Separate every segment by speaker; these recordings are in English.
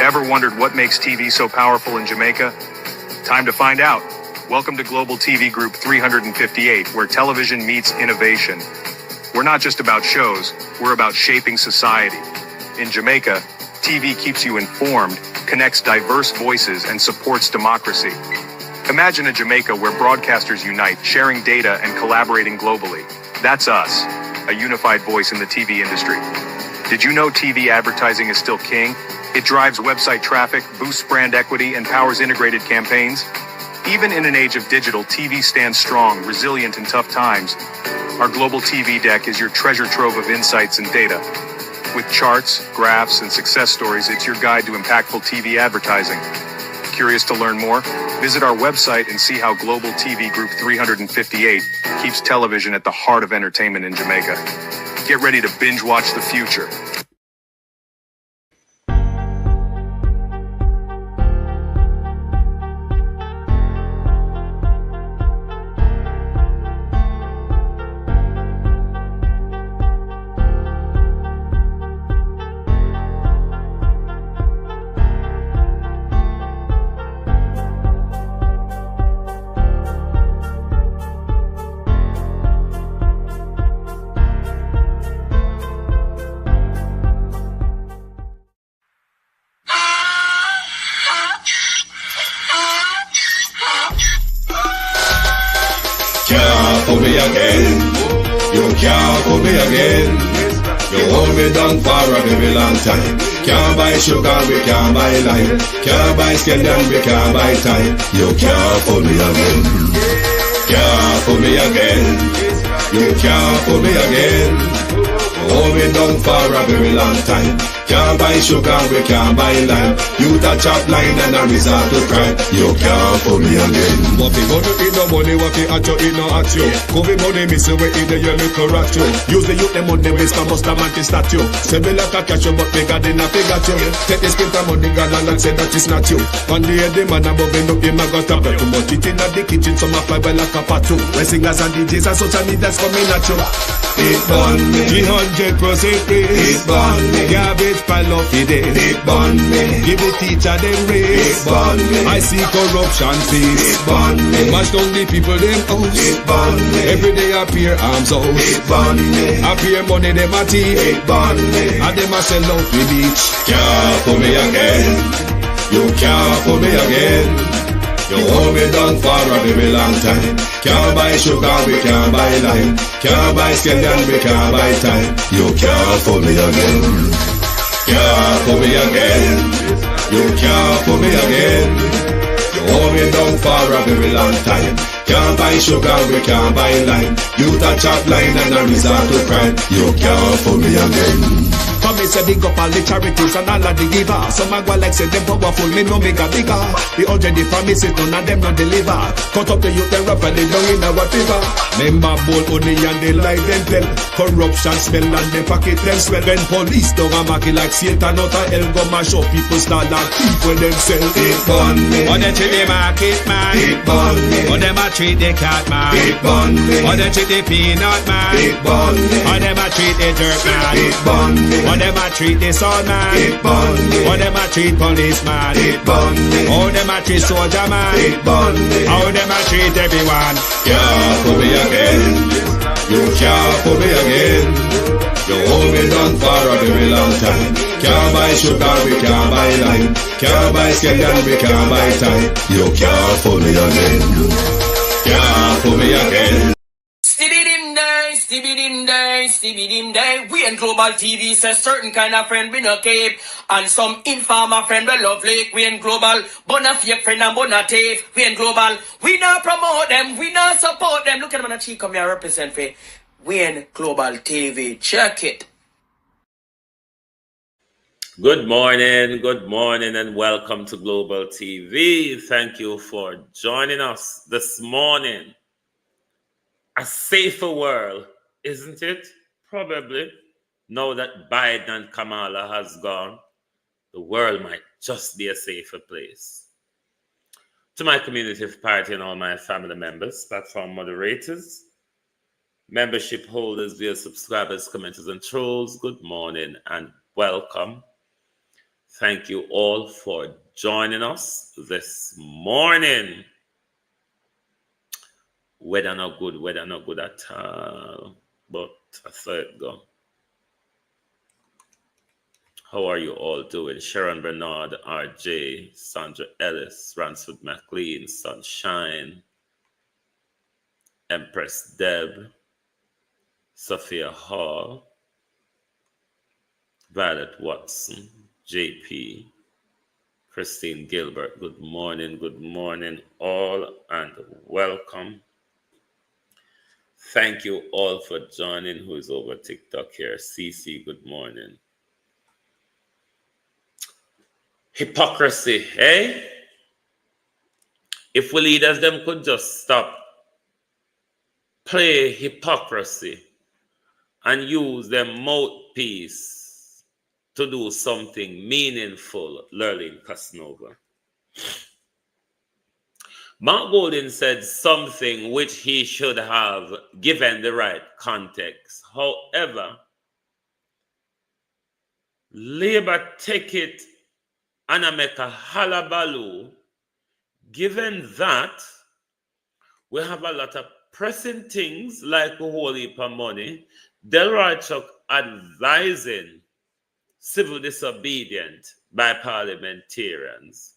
Speaker 1: Ever wondered what makes TV so powerful in Jamaica? Time to find out. Welcome to Global TV Group 358, where television meets innovation. We're not just about shows, we're about shaping society. In Jamaica, TV keeps you informed, connects diverse voices, and supports democracy. Imagine a Jamaica where broadcasters unite, sharing data and collaborating globally. That's us, a unified voice in the TV industry. Did you know TV advertising is still king? It drives website traffic, boosts brand equity, and powers integrated campaigns. Even in an age of digital, TV stands strong, resilient in tough times. Our global TV deck is your treasure trove of insights and data. With charts, graphs, and success stories, it's your guide to impactful TV advertising. Curious to learn more? Visit our website and see how Global TV Group 358 keeps television at the heart of entertainment in Jamaica. Get ready to binge watch the future.
Speaker 2: For me again, you can't for me again. You hold me down for a very long time. Can't buy sugar, we can't buy lime. Can't buy scandal, we can't buy time. You can't for me again. Can't for me again. You can't for me again. Hold me down for a very long time. Can't buy sugar, we can't buy lime. You that chop line and a resort to crime. You can't for me again.
Speaker 3: What fi go to eat no money, what fi at you, eat no at you. Could be money missing, we eat the your little rat you. Use the youth, them money waste, must have man to statue. Say me like a cashew, but bigger than a figure you. Take the spit of money, girl, and say that it's not you. On the head, the man above end up, him a got a too much eat in the kitchen, some a fly by like a patu. When singers and DJs and social media's coming at you.
Speaker 2: It burn me,
Speaker 3: 300% free.
Speaker 2: it burn me,
Speaker 3: Garbage pile up the day.
Speaker 2: it burn me,
Speaker 3: Give the teacher them
Speaker 2: it
Speaker 3: raise.
Speaker 2: burn me,
Speaker 3: I see corruption
Speaker 2: it
Speaker 3: fees.
Speaker 2: burn me,
Speaker 3: Mash down the people them house.
Speaker 2: it burn me,
Speaker 3: Every day appear arms out.
Speaker 2: it burn me,
Speaker 3: Appear money them a thief.
Speaker 2: it burn me.
Speaker 3: And them a sell out the beach.
Speaker 2: Can't for me again. You can't for me again. You hold me down for a very long time. Can't buy sugar, we can't buy lime. Can't buy scandal, we can't buy time. You can't for me again. Can't for me again. You can't for me again. You hold me down for a very long time. Can't buy sugar, we can't buy lime. You that chop line and a resort to crime. You can't for me again.
Speaker 3: Come me say big up all the charities and all of the givers. Some a go like say them powerful, me no make a bigger. The 100 the promises, none of them no deliver. Cut up the youth, they rap and they down in our fever. Member bowl honey and they lie them tell. Corruption smell and they pocket them swell. When police don't a market like Satan out of hell, go mash up people start like people themselves.
Speaker 2: It burn me,
Speaker 3: On the treat the market man.
Speaker 2: it burn me,
Speaker 3: On them a treat the cat man.
Speaker 2: it burn me,
Speaker 3: On them treat the peanut man.
Speaker 2: it burn me,
Speaker 3: On them a treat the dirt man.
Speaker 2: it burn me,
Speaker 3: On them a treat the son man.
Speaker 2: it burn me,
Speaker 3: How them a treat policeman?
Speaker 2: it burn me,
Speaker 3: How them a treat soldier man?
Speaker 2: it burn me.
Speaker 3: How them a treat everyone?
Speaker 2: Can't for me again. You can't for me again. You hold me down for a very long time. Can't buy sugar, we can't buy lime. Can't buy scandal, we can't buy time. You can't for me again. Can't for me again.
Speaker 4: Stevie Dim Day. We in Global TV says certain kind of friend we no keep. And some informer friend we love like. We in Global, bona fake friend and bona tape. We in Global, we not promote them, we not support them. Look at them on the cheek, come here represent for. We in Global TV. Check it.
Speaker 5: Good morning, and welcome to Global TV. Thank you for joining us this morning. A safer world, isn't it? Probably. Now that Biden and Kamala has gone, the world might just be a safer place. To my community party and all my family members, platform moderators, membership holders, via subscribers, commenters, and trolls, good morning and welcome. Thank you all for joining us this morning. Weather not good at all. But I saw it go. How are you all doing? Sharon Bernard, RJ, Sandra Ellis, Ransford McLean, Sunshine, Empress Deb, Sophia Hall, Violet Watson, JP, Christine Gilbert. Good morning all, and welcome. Thank you all for joining. Who is over TikTok here? CC, good morning. Hypocrisy, eh? If we leaders them could just stop play hypocrisy and use their mouthpiece to do something meaningful, Lurleen Casanova. Mark Golden said something which he should have given the right context. However, Labour take it and I make a hullabaloo, given that we have a lot of pressing things like a whole heap of money. Delroy Chuck advising civil disobedience by parliamentarians.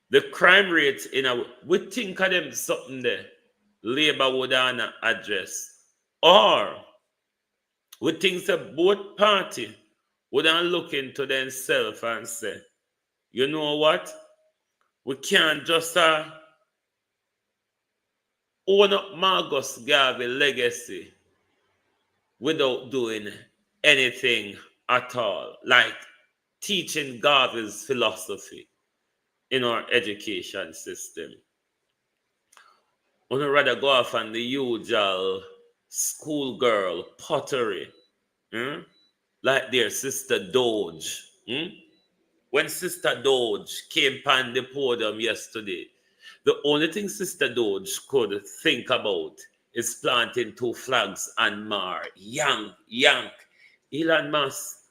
Speaker 5: The crime rates we think of them something there Labour would address, or we think that both parties would look into themselves and say, you know what, we can't just own up Marcus Garvey legacy without doing anything at all, like teaching Garvey's philosophy in our education system. We'd rather go off on the usual schoolgirl pottery, like their Sister Doge. When Sister Doge came on the podium yesterday, the only thing Sister Doge could think about is planting 2 flags and more. Yank. Elon Musk,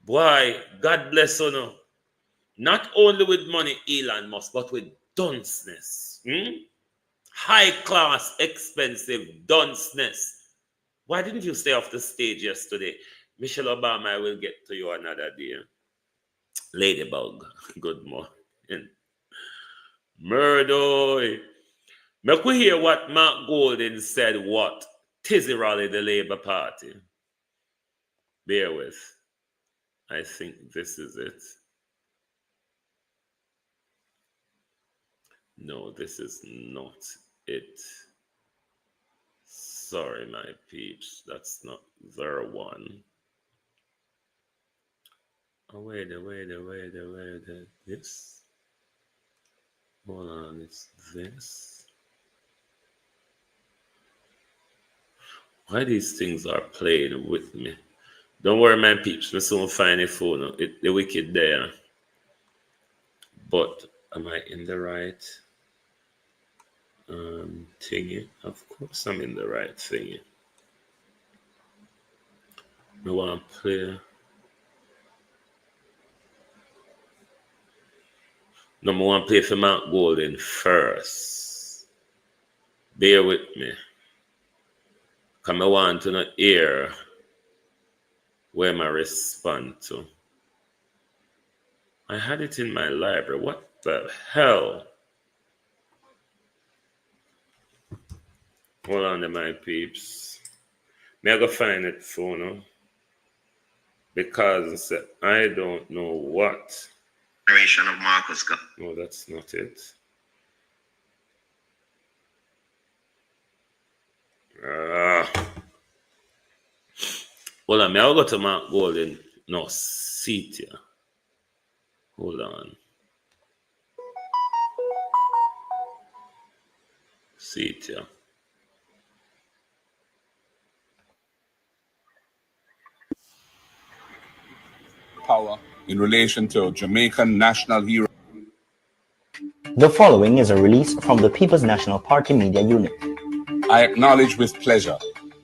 Speaker 5: boy, God bless you now. Not only with money, Elon Musk, but with dunceness. High class, expensive dunceness. Why didn't you stay off the stage yesterday? Michelle Obama, I will get to you another day. Ladybug, good morning. Murdoy. Make we hear what Mark Golden said, what? Tizzy Raleigh, the Labour Party. Bear with. I think this is it. No, this is not it. Sorry, my peeps. That's not their one. Oh, wait. This. Hold on, it's this. Why these things are playing with me? Don't worry, my peeps. We soon find a phone. The wicked there. But am I in the right thingy? Of course, I'm in the right thingy. I want to play. No, I want to play for Mark Golden first. Bear with me. Because I want to not hear where I respond to. I had it in my library. What the hell? Hold on to my peeps. May I go find it for now? Because I don't know what.
Speaker 6: Generation of Marcus Garvey.
Speaker 5: No, that's not it. Hold on, I'll go to Mark Golden. No, Cetia. Hold on. Cetia.
Speaker 7: Power in relation to Jamaican national hero.
Speaker 8: The following is a release from the People's National Party Media Unit.
Speaker 7: I acknowledge with pleasure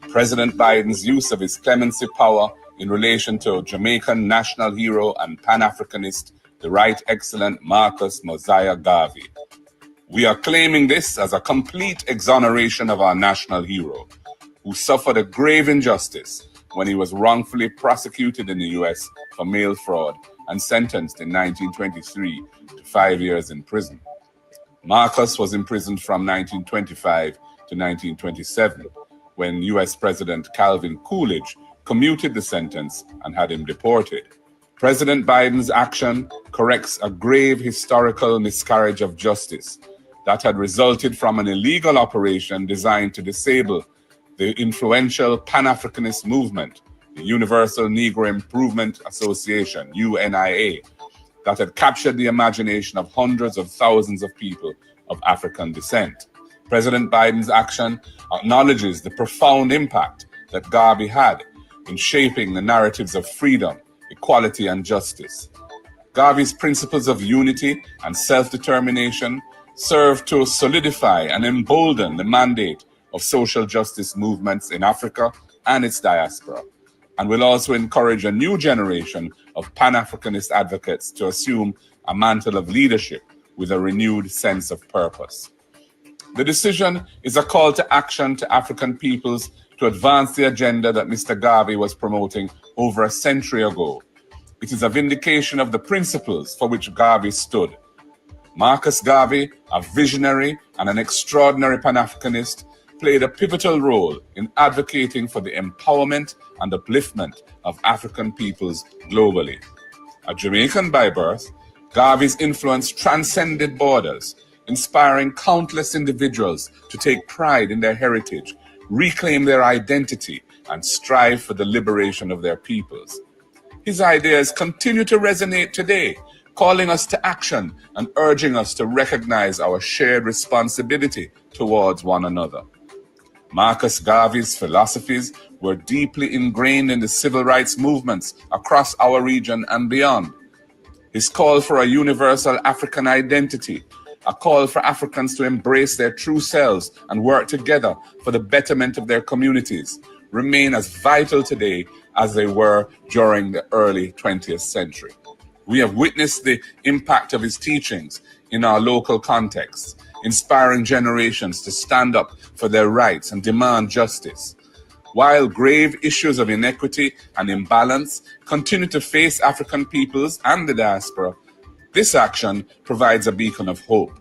Speaker 7: President Biden's use of his clemency power in relation to Jamaican national hero and Pan-Africanist, the Right Excellent Marcus Mosiah Garvey. We are claiming this as a complete exoneration of our national hero, who suffered a grave injustice when he was wrongfully prosecuted in the US for mail fraud and sentenced in 1923 to 5 years in prison. Marcus was imprisoned from 1925 to 1927, when US President Calvin Coolidge commuted the sentence and had him deported. President Biden's action corrects a grave historical miscarriage of justice that had resulted from an illegal operation designed to disable the influential Pan-Africanist movement, the Universal Negro Improvement Association, UNIA, that had captured the imagination of hundreds of thousands of people of African descent. President Biden's action acknowledges the profound impact that Garvey had in shaping the narratives of freedom, equality, and justice. Garvey's principles of unity and self-determination serve to solidify and embolden the mandate of social justice movements in Africa and its diaspora, and will also encourage a new generation of Pan-Africanist advocates to assume a mantle of leadership with a renewed sense of purpose. The decision is a call to action to African peoples to advance the agenda that Mr. Garvey was promoting over a century ago. It is a vindication of the principles for which Garvey stood. Marcus Garvey, a visionary and an extraordinary Pan-Africanist, played a pivotal role in advocating for the empowerment and upliftment of African peoples globally. A Jamaican by birth, Garvey's influence transcended borders, inspiring countless individuals to take pride in their heritage, reclaim their identity, and strive for the liberation of their peoples. His ideas continue to resonate today, calling us to action and urging us to recognize our shared responsibility towards one another. Marcus Garvey's philosophies were deeply ingrained in the civil rights movements across our region and beyond. His call for a universal African identity, a call for Africans to embrace their true selves and work together for the betterment of their communities, remain as vital today as they were during the early 20th century. We have witnessed the impact of his teachings in our local contexts, inspiring generations to stand up for their rights and demand justice. While grave issues of inequity and imbalance continue to face African peoples and the diaspora, this action provides a beacon of hope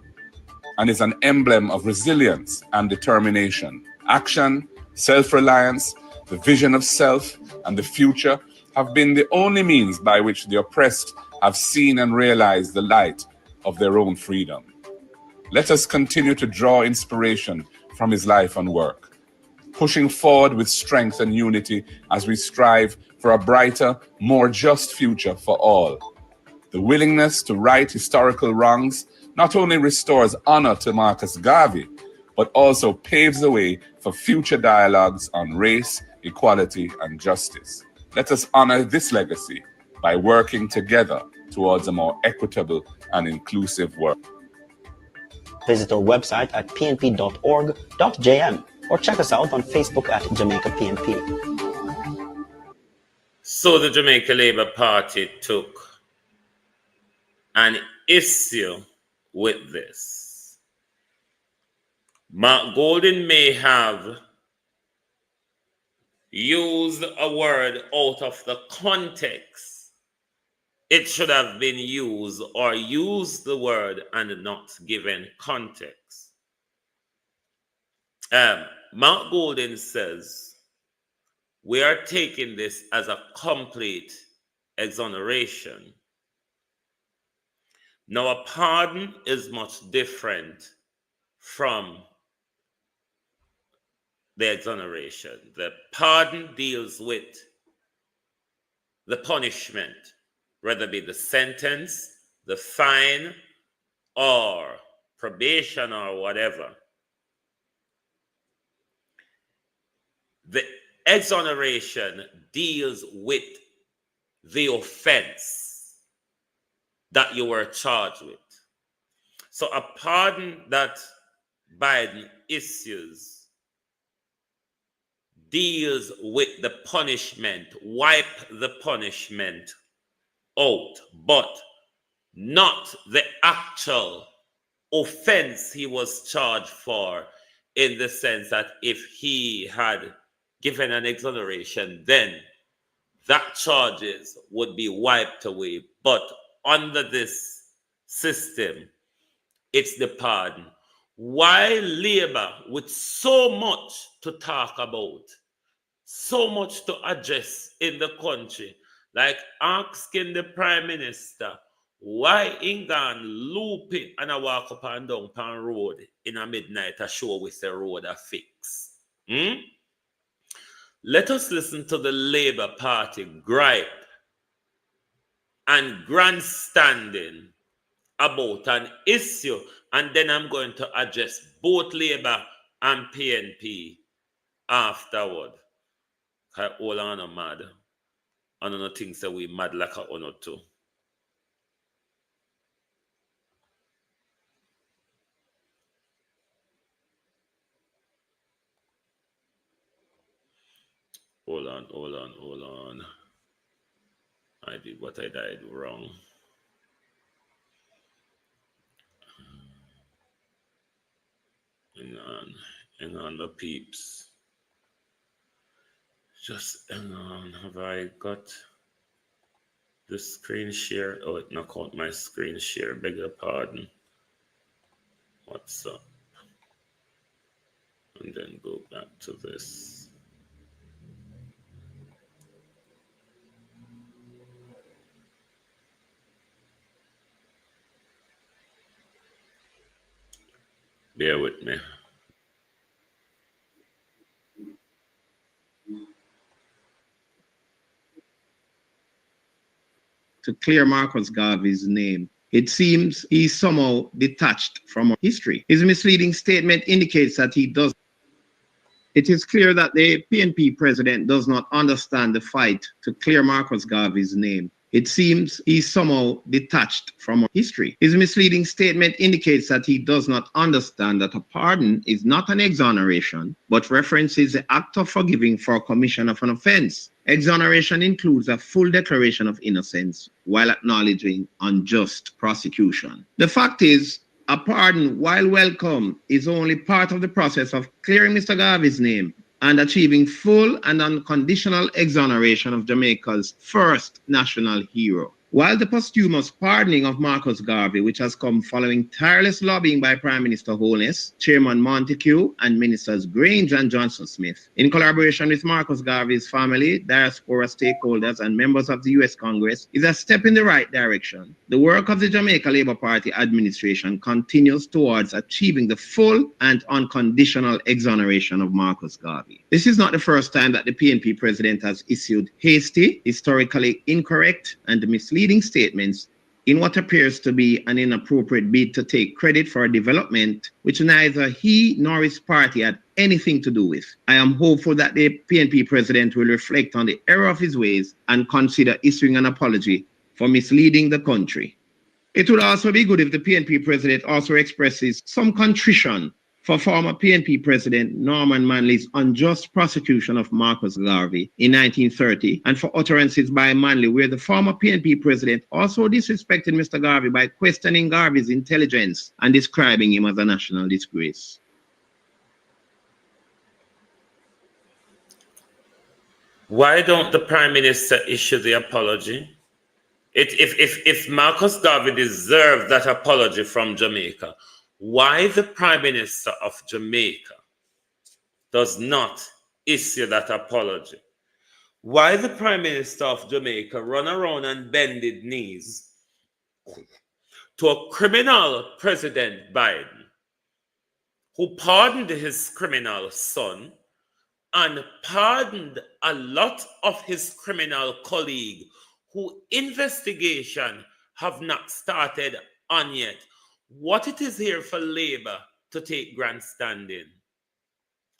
Speaker 7: and is an emblem of resilience and determination. Action, self-reliance, the vision of self, and the future have been the only means by which the oppressed have seen and realized the light of their own freedom. Let us continue to draw inspiration from his life and work, pushing forward with strength and unity as we strive for a brighter, more just future for all. The willingness to right historical wrongs not only restores honor to Marcus Garvey, but also paves the way for future dialogues on race, equality, and justice. Let us honor this legacy by working together towards a more equitable and inclusive world.
Speaker 8: Visit our website at pnp.org.jm or check us out on Facebook at Jamaica PNP.
Speaker 5: So the Jamaica Labour Party took an issue with this. Mark Golden may have used a word out of the context it should have been used, or use the word and not given context. Mark Golden says, we are taking this as a complete exoneration. Now, a pardon is much different from the exoneration. The pardon deals with the punishment, whether it be the sentence, the fine, or probation, or whatever. The exoneration deals with the offense that you were charged with. So a pardon that Biden issues deals with the punishment, wipe the punishment out, but not the actual offense he was charged for, in the sense that if he had given an exoneration, then that charges would be wiped away. But under this system, it's the pardon. Why Labour, with so much to talk about, so much to address in the country, like asking the Prime Minister why Ingan loop it and I walk up and down pan road in a midnight a show with the road a fix. Let us listen to the Labour Party gripe and grandstanding about an issue, and then I'm going to address both Labour and PNP afterward. All on a mad. I don't know things that we mad like a one or two. Hold on. I did what I did wrong. Hang on, the peeps. Just hang on. Have I got the screen share? Oh, it knocked out my screen share. Beg your pardon. What's up? And then go back to this. Bear with me.
Speaker 9: To clear Marcus Garvey's name. It seems he's somehow detached from history. His misleading statement indicates that he does. It is clear that the PNP president does not understand the fight to clear Marcus Garvey's name. It seems he's somehow detached from history. His misleading statement indicates that he does not understand that a pardon is not an exoneration, but references the act of forgiving for commission of an offense. Exoneration includes a full declaration of innocence while acknowledging unjust prosecution. The fact is, a pardon, while welcome, is only part of the process of clearing Mr. Garvey's name and achieving full and unconditional exoneration of Jamaica's first national hero. While the posthumous pardoning of Marcus Garvey, which has come following tireless lobbying by Prime Minister Holness, Chairman Montague, and Ministers Grange and Johnson-Smith, in collaboration with Marcus Garvey's family, diaspora stakeholders, and members of the U.S. Congress, is a step in the right direction. The work of the Jamaica Labour Party administration continues towards achieving the full and unconditional exoneration of Marcus Garvey. This is not the first time that the PNP president has issued hasty, historically incorrect, and misleading statements in what appears to be an inappropriate bid to take credit for a development which neither he nor his party had anything to do with. I am hopeful that the PNP president will reflect on the error of his ways and consider issuing an apology for misleading the country. It would also be good if the PNP president also expresses some contrition for former PNP President Norman Manley's unjust prosecution of Marcus Garvey in 1930, and for utterances by Manley where the former PNP President also disrespected Mr. Garvey by questioning Garvey's intelligence and describing him as a national disgrace.
Speaker 5: Why don't the Prime Minister issue the apology? If Marcus Garvey deserved that apology from Jamaica, why the Prime Minister of Jamaica does not issue that apology? Why the Prime Minister of Jamaica run around and bended knees to a criminal President Biden who pardoned his criminal son and pardoned a lot of his criminal colleagues who investigation have not started on yet? What it is here for Labour to take grandstanding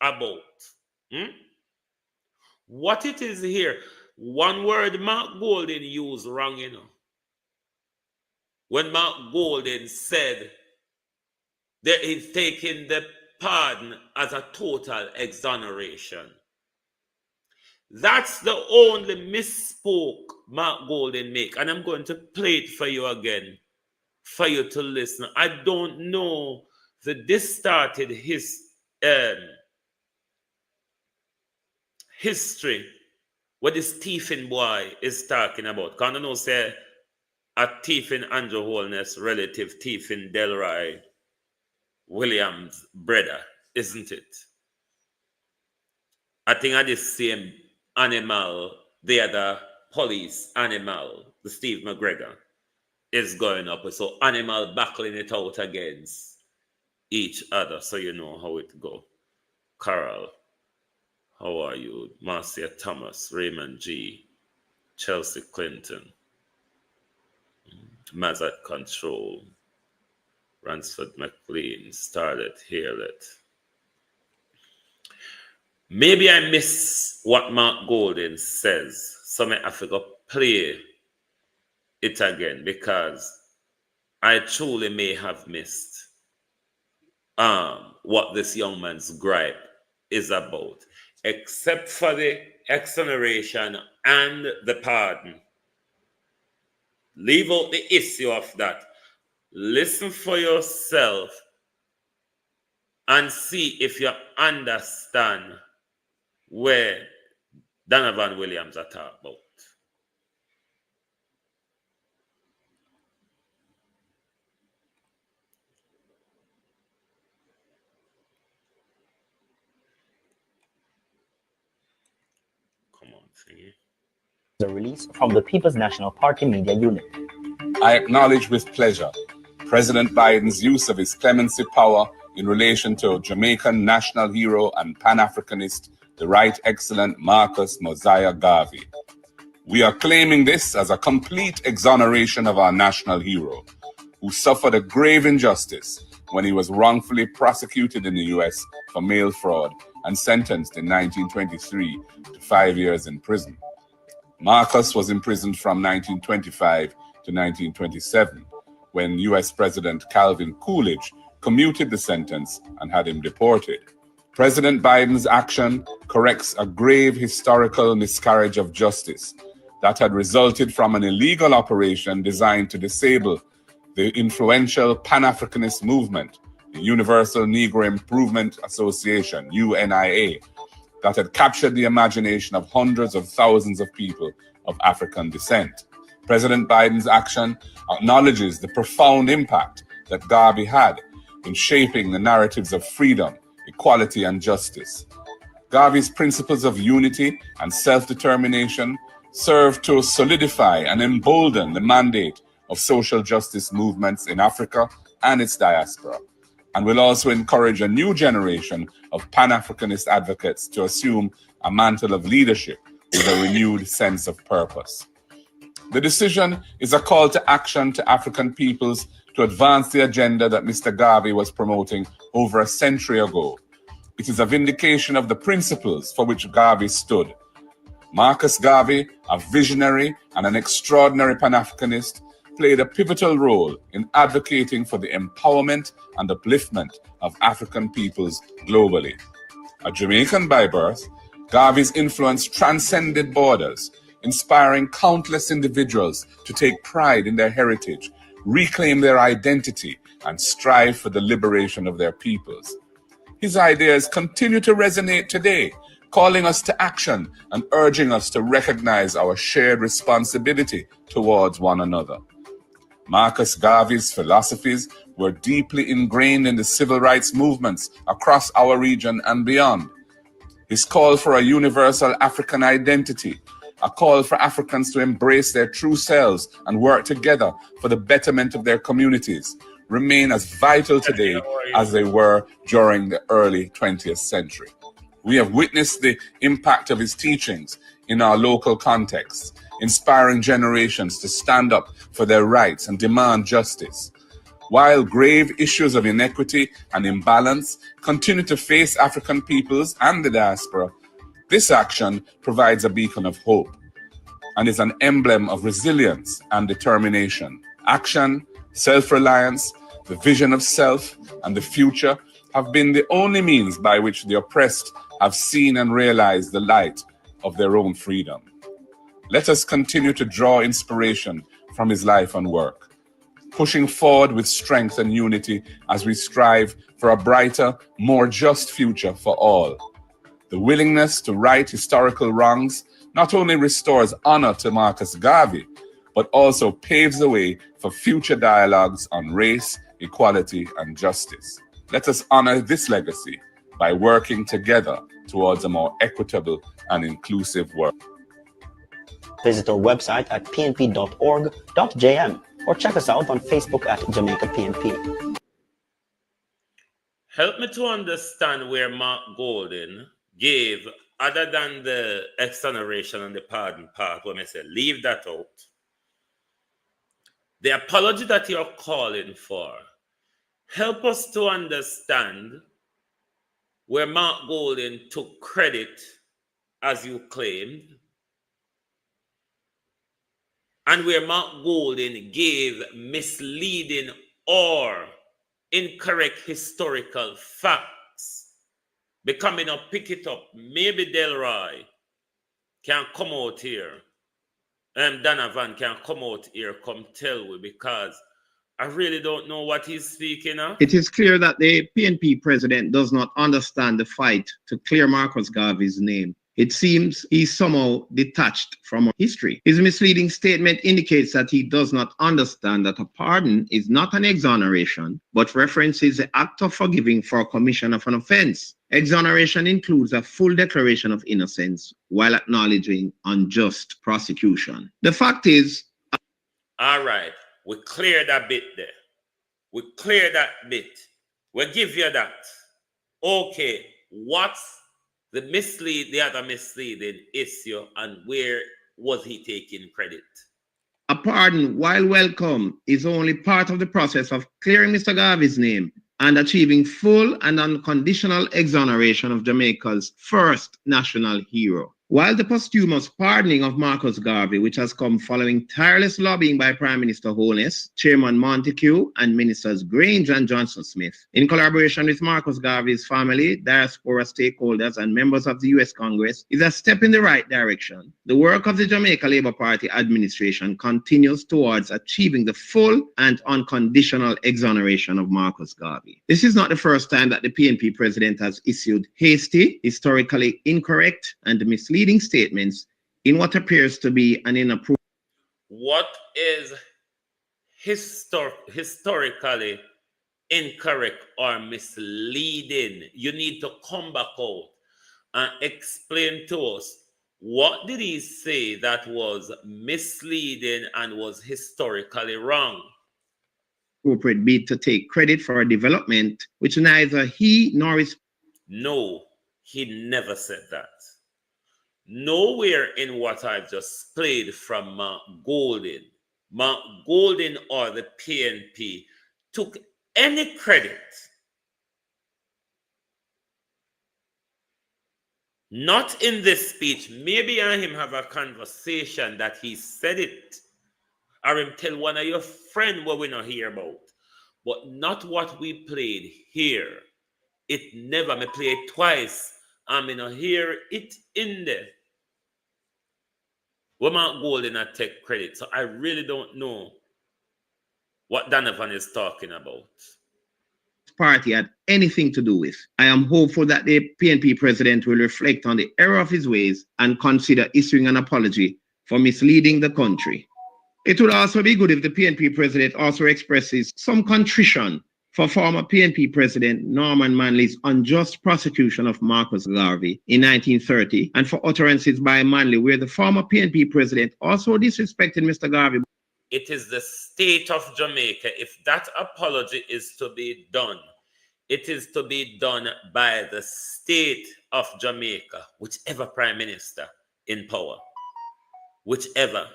Speaker 5: about? What it is here? One word Mark Golden used wrong, you know. When Mark Golden said that he's taking the pardon as a total exoneration. That's the only misspoke Mark Golden make. And I'm going to play it for you again, for you to listen. I don't know that this started his history, what this thiefing boy is talking about. Can I know say a thiefing Andrew Holness relative thiefing Delroy Williams' brother, isn't it? I think I the same animal, the other police animal, the Steve McGregor, is going up. So animal battling it out against each other. So you know how it go. Carol, how are you? Marcia Thomas, Raymond G, Chelsea Clinton, Mazat Control, Ransford McLean, Starlet, Harelet. Maybe I miss what Mark Golden says, so I have to go play it again because I truly may have missed what this young man's gripe is about, except for the exoneration and the pardon. Leave out the issue of that. Listen for yourself and see if you understand where Donovan Williams are talking about. Come on, thingy.
Speaker 8: The release from the People's National Party Media Unit.
Speaker 7: I acknowledge with pleasure President Biden's use of his clemency power in relation to Jamaican national hero and Pan-Africanist, the Right Excellent Marcus Mosiah Garvey. We are claiming this as a complete exoneration of our national hero, who suffered a grave injustice when he was wrongfully prosecuted in the U.S. for mail fraud and sentenced in 1923 to 5 years in prison. Marcus was imprisoned from 1925 to 1927, when U.S. President Calvin Coolidge commuted the sentence and had him deported. President Biden's action corrects a grave historical miscarriage of justice that had resulted from an illegal operation designed to disable the influential Pan-Africanist movement, the Universal Negro Improvement Association, UNIA, that had captured the imagination of hundreds of thousands of people of African descent. President Biden's action acknowledges the profound impact that Garvey had in shaping the narratives of freedom, equality, and justice. Garvey's principles of unity and self-determination serve to solidify and embolden the mandate of social justice movements in Africa and its diaspora, and will also encourage a new generation of Pan-Africanist advocates to assume a mantle of leadership with a renewed sense of purpose. The decision is a call to action to African peoples to advance the agenda that Mr. Garvey was promoting over a century ago. It is a vindication of the principles for which Garvey stood. Marcus Garvey, a visionary and an extraordinary Pan-Africanist, played a pivotal role in advocating for the empowerment and upliftment of African peoples globally. A Jamaican by birth, Garvey's influence transcended borders, inspiring countless individuals to take pride in their heritage, reclaim their identity, and strive for the liberation of their peoples. His ideas continue to resonate today, calling us to action and urging us to recognize our shared responsibility towards one another. Marcus Garvey's philosophies were deeply ingrained in the civil rights movements across our region and beyond. His call for a universal African identity, a call for Africans to embrace their true selves and work together for the betterment of their communities, remain as vital today as they were during the early 20th century. We have witnessed the impact of his teachings in our local context, inspiring generations to stand up for their rights and demand justice. While grave issues of inequity and imbalance continue to face African peoples and the diaspora, this action provides a beacon of hope and is an emblem of resilience and determination. Action, self-reliance, the vision of self, and the future have been the only means by which the oppressed have seen and realized the light of their own freedom. Let us continue to draw inspiration from his life and work, pushing forward with strength and unity as we strive for a brighter, more just future for all. The willingness to right historical wrongs not only restores honor to Marcus Garvey, but also paves the way for future dialogues on race, equality, and justice. Let us honor this legacy by working together towards a more equitable and inclusive world.
Speaker 8: Visit our website at pnp.org.jm or check us out on Facebook at Jamaica PNP.
Speaker 5: Help me to understand where Mark Golden gave, other than the exoneration and the pardon part, when I say leave that out, the apology that you're calling for. Help us to understand where Mark Golden took credit, as you claimed, and where Mark Golden gave misleading or incorrect historical facts. Becoming a pick it up. Maybe Delroy can come out here. Donovan can come out here, come tell me, because I really don't know what he's speaking of.
Speaker 9: It is clear that the PNP president does not understand the fight to clear Marcus Garvey's name. It seems he's somehow detached from history. His misleading statement indicates that he does not understand that a pardon is not an exoneration, but references the act of forgiving for commission of an offense. Exoneration includes a full declaration of innocence while acknowledging unjust prosecution. The fact is...
Speaker 5: All right, we clear that bit there. We clear that bit. We'll give you that. Okay, what's the other misleading issue, and where was he taking credit?
Speaker 9: A pardon, while welcome, is only part of the process of clearing Mr. Garvey's name and achieving full and unconditional exoneration of Jamaica's first national hero. While the posthumous pardoning of Marcus Garvey, which has come following tireless lobbying by Prime Minister Holness, Chairman Montague, and Ministers Grange and Johnson-Smith, in collaboration with Marcus Garvey's family, diaspora stakeholders, and members of the U.S. Congress, is a step in the right direction. The work of the Jamaica Labour Party administration continues towards achieving the full and unconditional exoneration of Marcus Garvey. This is not the first time that the PNP president has issued hasty, historically incorrect, and misleading statements in what appears to be an inappropriate.
Speaker 5: What is historically incorrect or misleading? You need to come back out and explain to us, what did he say that was misleading and was historically wrong?
Speaker 9: Appropriate bid to take credit for a development which neither he nor his...
Speaker 5: No, he never said that. Nowhere in what I've just played from Mark Golden or the PNP took any credit. Not in this speech. Maybe I and him have a conversation that he said it, or him tell one of your friends what we not hear about. But not what we played here. It never, me play it twice. I'm going to hear it in there. We Mark Golden not take credit. So I really don't know what Donovan is talking about.
Speaker 9: Party had anything to do with. I am hopeful that the PNP president will reflect on the error of his ways and consider issuing an apology for misleading the country. It would also be good if the PNP president also expresses some contrition for former PNP President Norman Manley's unjust prosecution of Marcus Garvey in 1930, and for utterances by Manley where the former PNP president also disrespected Mr. Garvey.
Speaker 5: It is the state of Jamaica. If that apology is to be done, it is to be done by the state of Jamaica, whichever prime minister in power, whichever.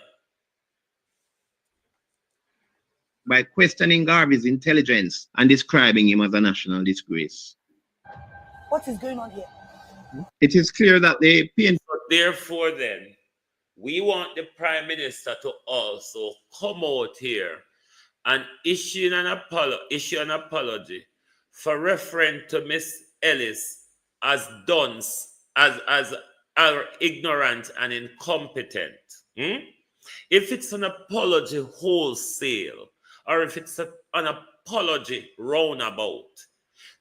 Speaker 9: By questioning Garvey's intelligence and describing him as a national disgrace.
Speaker 10: What is going on here?
Speaker 9: It is clear that the PNP...
Speaker 5: Therefore then, we want the Prime Minister to also come out here and issue an apology for referring to Miss Ellis as dunce, as are ignorant and incompetent. If it's an apology wholesale, or if it's an apology roundabout,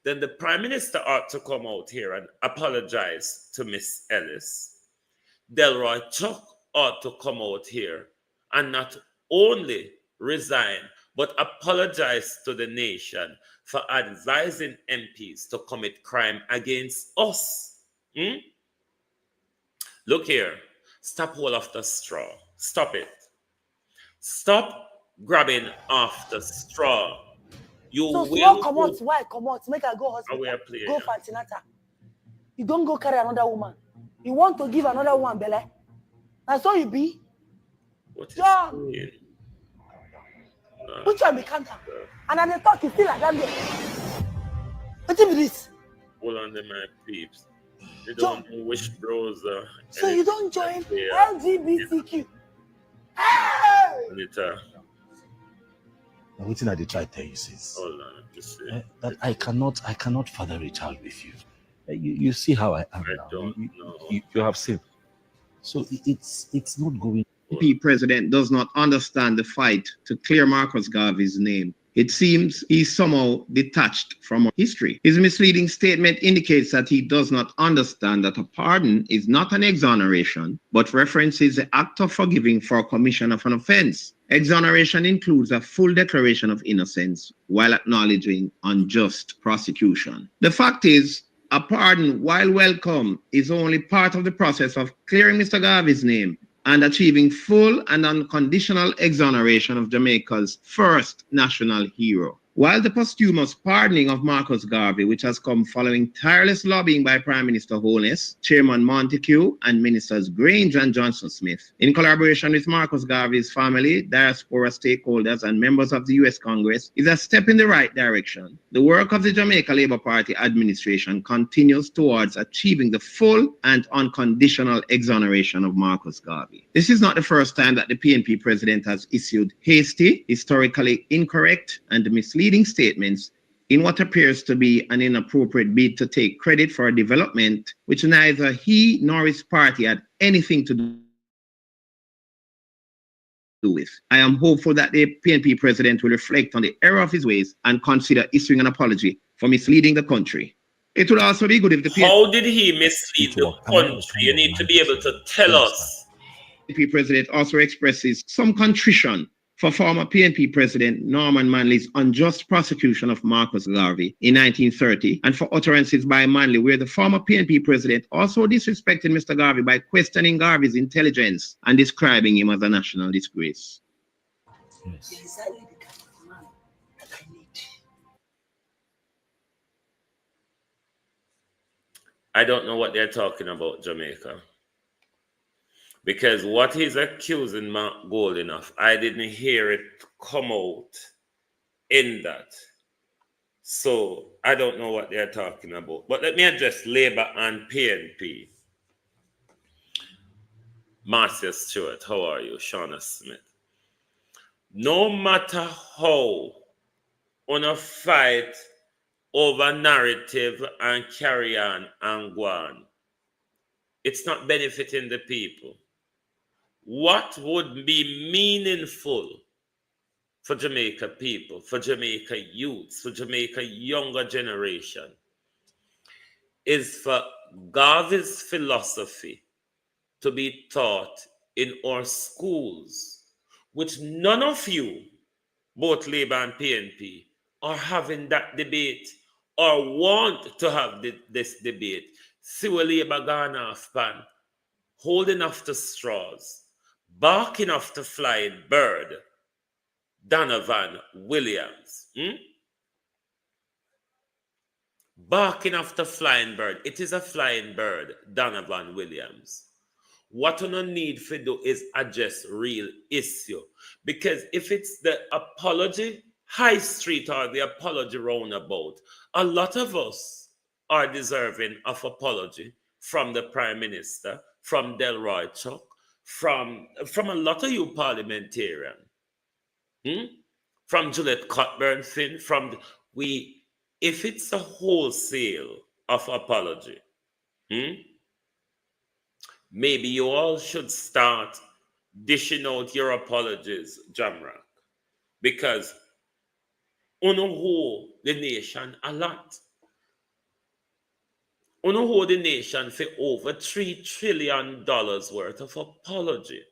Speaker 5: then the Prime Minister ought to come out here and apologize to Miss Ellis. Delroy Chuck ought to come out here and not only resign, but apologize to the nation for advising MPs to commit crime against us. Look here, stop hold of the straw. Stop it. Stop grabbing off the straw. You
Speaker 10: So
Speaker 5: will
Speaker 10: small come out, why come out? Make her go hospital. Go for antenatal. You don't go carry another woman. You want to give another woman belly. That's all you be.
Speaker 5: What is
Speaker 10: John. Which one be counter? And then they talk, you feel like that way. What is this?
Speaker 5: Hold on to my peeps. They don't know which browser.
Speaker 10: So you don't join LGBTQ. Hey!
Speaker 5: Anita.
Speaker 11: Now, what thing I did try to tell you, sis?
Speaker 5: Hold on, let me see.
Speaker 11: That I cannot father a child with you. You see how I am now.
Speaker 5: Don't know.
Speaker 11: You have seen. So it's not going.
Speaker 9: PNP president does not understand the fight to clear Marcus Garvey's name. It seems he's somehow detached from history. His misleading statement indicates that he does not understand that a pardon is not an exoneration, but references the act of forgiving for commission of an offense. Exoneration includes a full declaration of innocence while acknowledging unjust prosecution. The fact is, a pardon, while welcome, is only part of the process of clearing Mr. Garvey's name and achieving full and unconditional exoneration of Jamaica's first national hero. While the posthumous pardoning of Marcus Garvey, which has come following tireless lobbying by Prime Minister Holness, Chairman Montague, and Ministers Grange and Johnson-Smith, in collaboration with Marcus Garvey's family, diaspora stakeholders, and members of the U.S. Congress, is a step in the right direction. The work of the Jamaica Labour Party administration continues towards achieving the full and unconditional exoneration of Marcus Garvey. This is not the first time that the PNP president has issued hasty, historically incorrect, and misleading statements in what appears to be an inappropriate bid to take credit for a development which neither he nor his party had anything to do with. I am hopeful that the PNP president will reflect on the error of his ways and consider issuing an apology for misleading the country. It would also be good if the PNP...
Speaker 5: How did he mislead the country? You need to be able to tell us.
Speaker 9: The PNP president also expresses some contrition for former PNP President Norman Manley's unjust prosecution of Marcus Garvey in 1930, and for utterances by Manley where the former PNP President also disrespected Mr. Garvey by questioning Garvey's intelligence and describing him as a national disgrace.
Speaker 11: Yes.
Speaker 5: I don't know what they're talking about, Jamaica. Because what he's accusing Mark Golding of, I didn't hear it come out in that. So I don't know what they're talking about. But let me address Labour and PNP. Marcia Stewart, how are you? Shauna Smith. No matter how on a fight over narrative and carry on and go on, it's not benefiting the people. What would be meaningful for Jamaica people, for Jamaica youths, for Jamaica younger generation, is for Garvey's philosophy to be taught in our schools, which none of you, both Labour and PNP, are having that debate or want to have this debate. See where Labour gone off pan, holding off the straws, barking off the flying bird, Donovan Williams. Barking off the flying bird. It is a flying bird, Donovan Williams. What we need to do is address real issue. Because if it's the apology high street or the apology roundabout, a lot of us are deserving of apology from the Prime Minister, from Delroy Chuck, from a lot of you parliamentarians, from Juliet Cockburn Finn, if it's a wholesale of apology, maybe you all should start dishing out your apologies, Jamrock, because hold the nation a lot. Hold the nation for over $3 trillion worth of apology.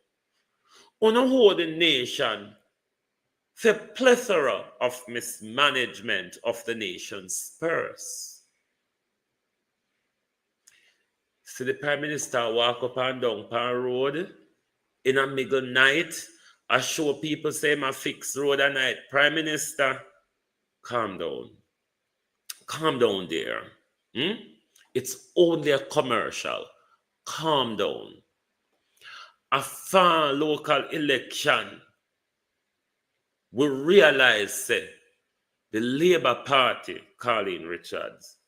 Speaker 5: Hold the nation for plethora of mismanagement of the nation's purse. So the Prime Minister walk up and down pan road in a middle night. I show people say my fix road at night. Prime Minister, calm down. Calm down there. It's only a commercial. Calm down. A far local election, we realize say, the Labour Party, Colleen Richards,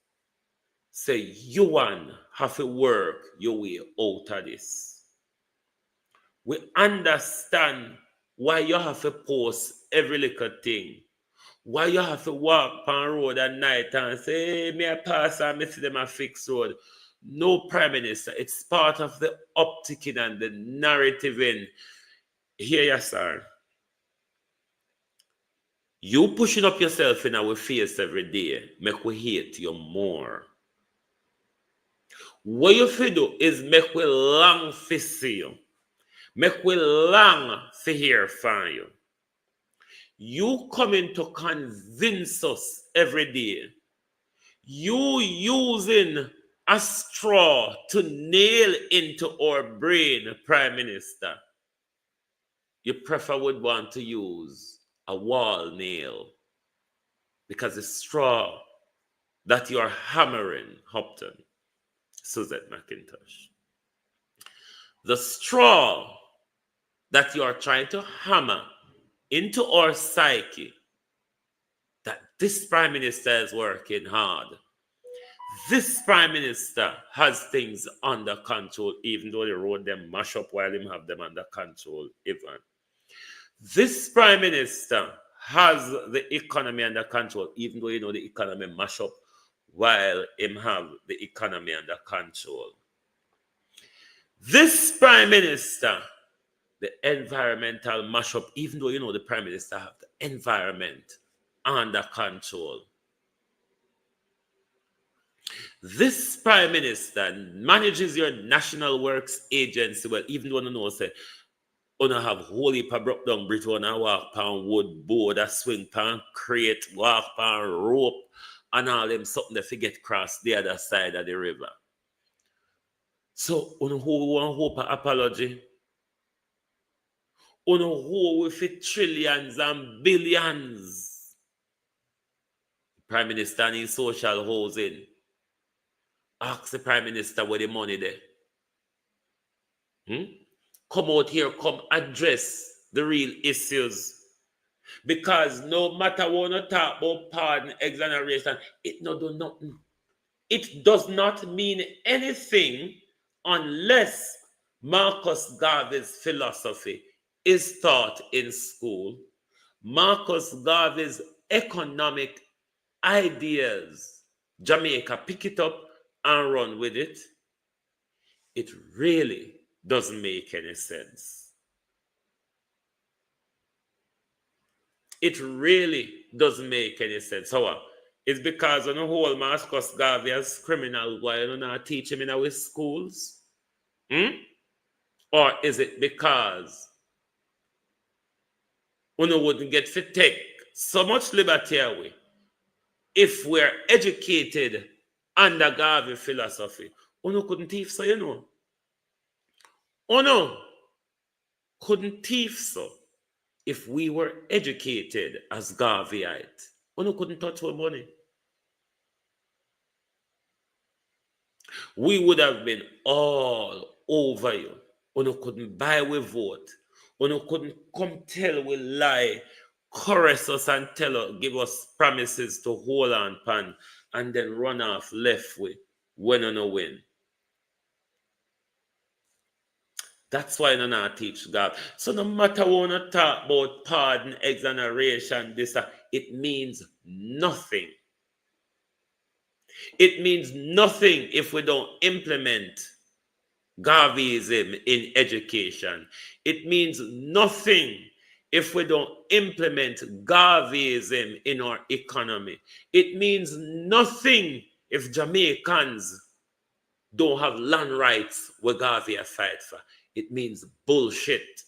Speaker 5: say you one have to work your way out of this. We understand why you have to post every little thing. Why you have to walk on road at night and say, hey, me a pass and me see them a fix road. No, Prime Minister, it's part of the opticking and the narrative in. Here you sir. You pushing up yourself in our face every day, make we hate you more. What you fi do is make we long to see you. Make we long to hear from you. You coming to convince us every day. You using a straw to nail into our brain, Prime Minister. You prefer would want to use a wall nail because the straw that you're hammering, Hopton, Suzette McIntosh, the straw that you are trying to hammer into our psyche, that this Prime Minister is working hard. This Prime Minister has things under control, even though the road them mash up while him have them under control, even. This Prime Minister has the economy under control, even though the economy mash up while him have the economy under control. This Prime Minister, the environmental mashup, even though the Prime Minister have the environment under control. This Prime Minister manages your National Works Agency well, even though you know say, you have whole heap of broke down bridge on a walk pan wood board, a swing pan crate, walk pan rope, and all them something that forget cross the other side of the river. So, who want hope an apology? Who with it trillions and billions? Prime Minister needs social housing. Ask the Prime Minister where the money there. Come out here, come address the real issues. Because no matter what you talk about pardon, exoneration, it no do nothing. It does not mean anything unless Marcus Garvey's philosophy is taught in school. Marcus Garvey's economic ideas, Jamaica pick it up and run with it. It really doesn't make any sense. It really doesn't make any sense. How? It's because on the whole Marcus Garvey as criminal while you not teach him in our schools? Or is it because we wouldn't get to take so much liberty away if we're educated under Garvey philosophy? Couldn't thief so, couldn't thief so if we were educated as Garveyite. Couldn't touch our money. We would have been all over you. Couldn't buy we vote. Couldn't come tell we lie, chorus us and tell us, give us promises to hold on pan and then run off left way when you win. That's why you not teach God. So no matter what you talk about pardon, exoneration, this, it means nothing. It means nothing if we don't implement Garveyism in education. It means nothing if we don't implement Garveyism in our economy. It means nothing if Jamaicans don't have land rights where Garvey fight for. It means bullshit.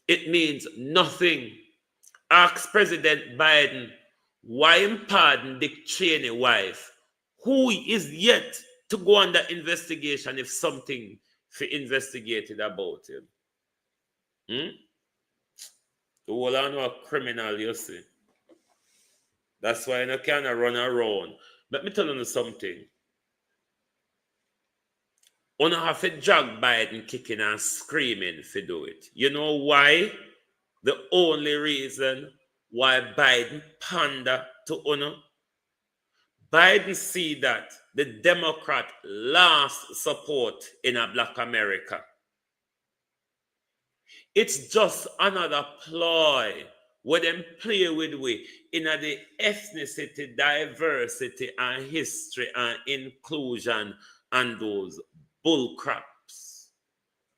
Speaker 5: It means nothing. Ask President Biden why him pardon Dick Cheney wife, who is yet to go under investigation if something for investigated about him. The whole I know a criminal, you see. That's why you can't run around. Let me tell you something. You have to drag Biden kicking and screaming to do it. You know why? The only reason why Biden pander to honor. Biden see that the Democrat lost support in a Black America. It's just another ploy where them play with we in the ethnicity, diversity, and history and inclusion and those bull craps.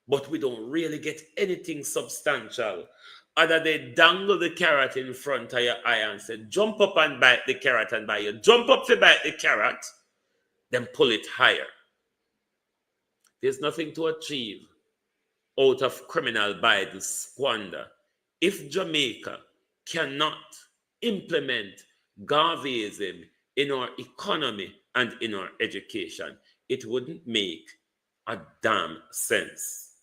Speaker 5: But we don't really get anything substantial other than dangle the carrot in front of your eye and say, jump up and bite the carrot and bite you. Jump up to bite the carrot, then pull it higher. There's nothing to achieve out of criminal Biden squander if Jamaica cannot implement Garveyism in our economy and in our education. It wouldn't make a damn sense.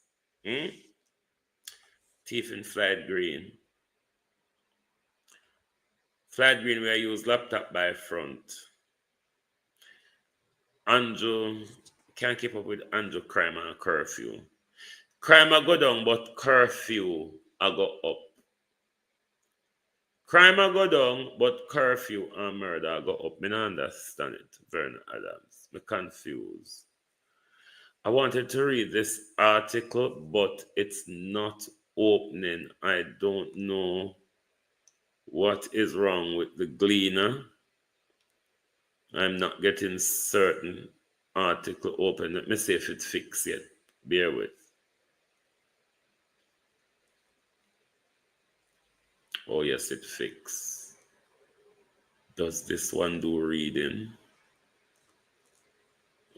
Speaker 5: Thief in Flight Green. Flight Green, where I use laptop by front. Andrew, can't keep up with Andrew crime and curfew. Crime a go down, but curfew a go up. Crime a go down, but curfew and murder a go up. I don't understand it, Vernon Adams. I'm confused. I wanted to read this article, but it's not opening. I don't know what is wrong with the Gleaner. I'm not getting certain article open. Let me see if it's fixed yet. Bear with. Oh, yes, it fixed. Does this one do reading?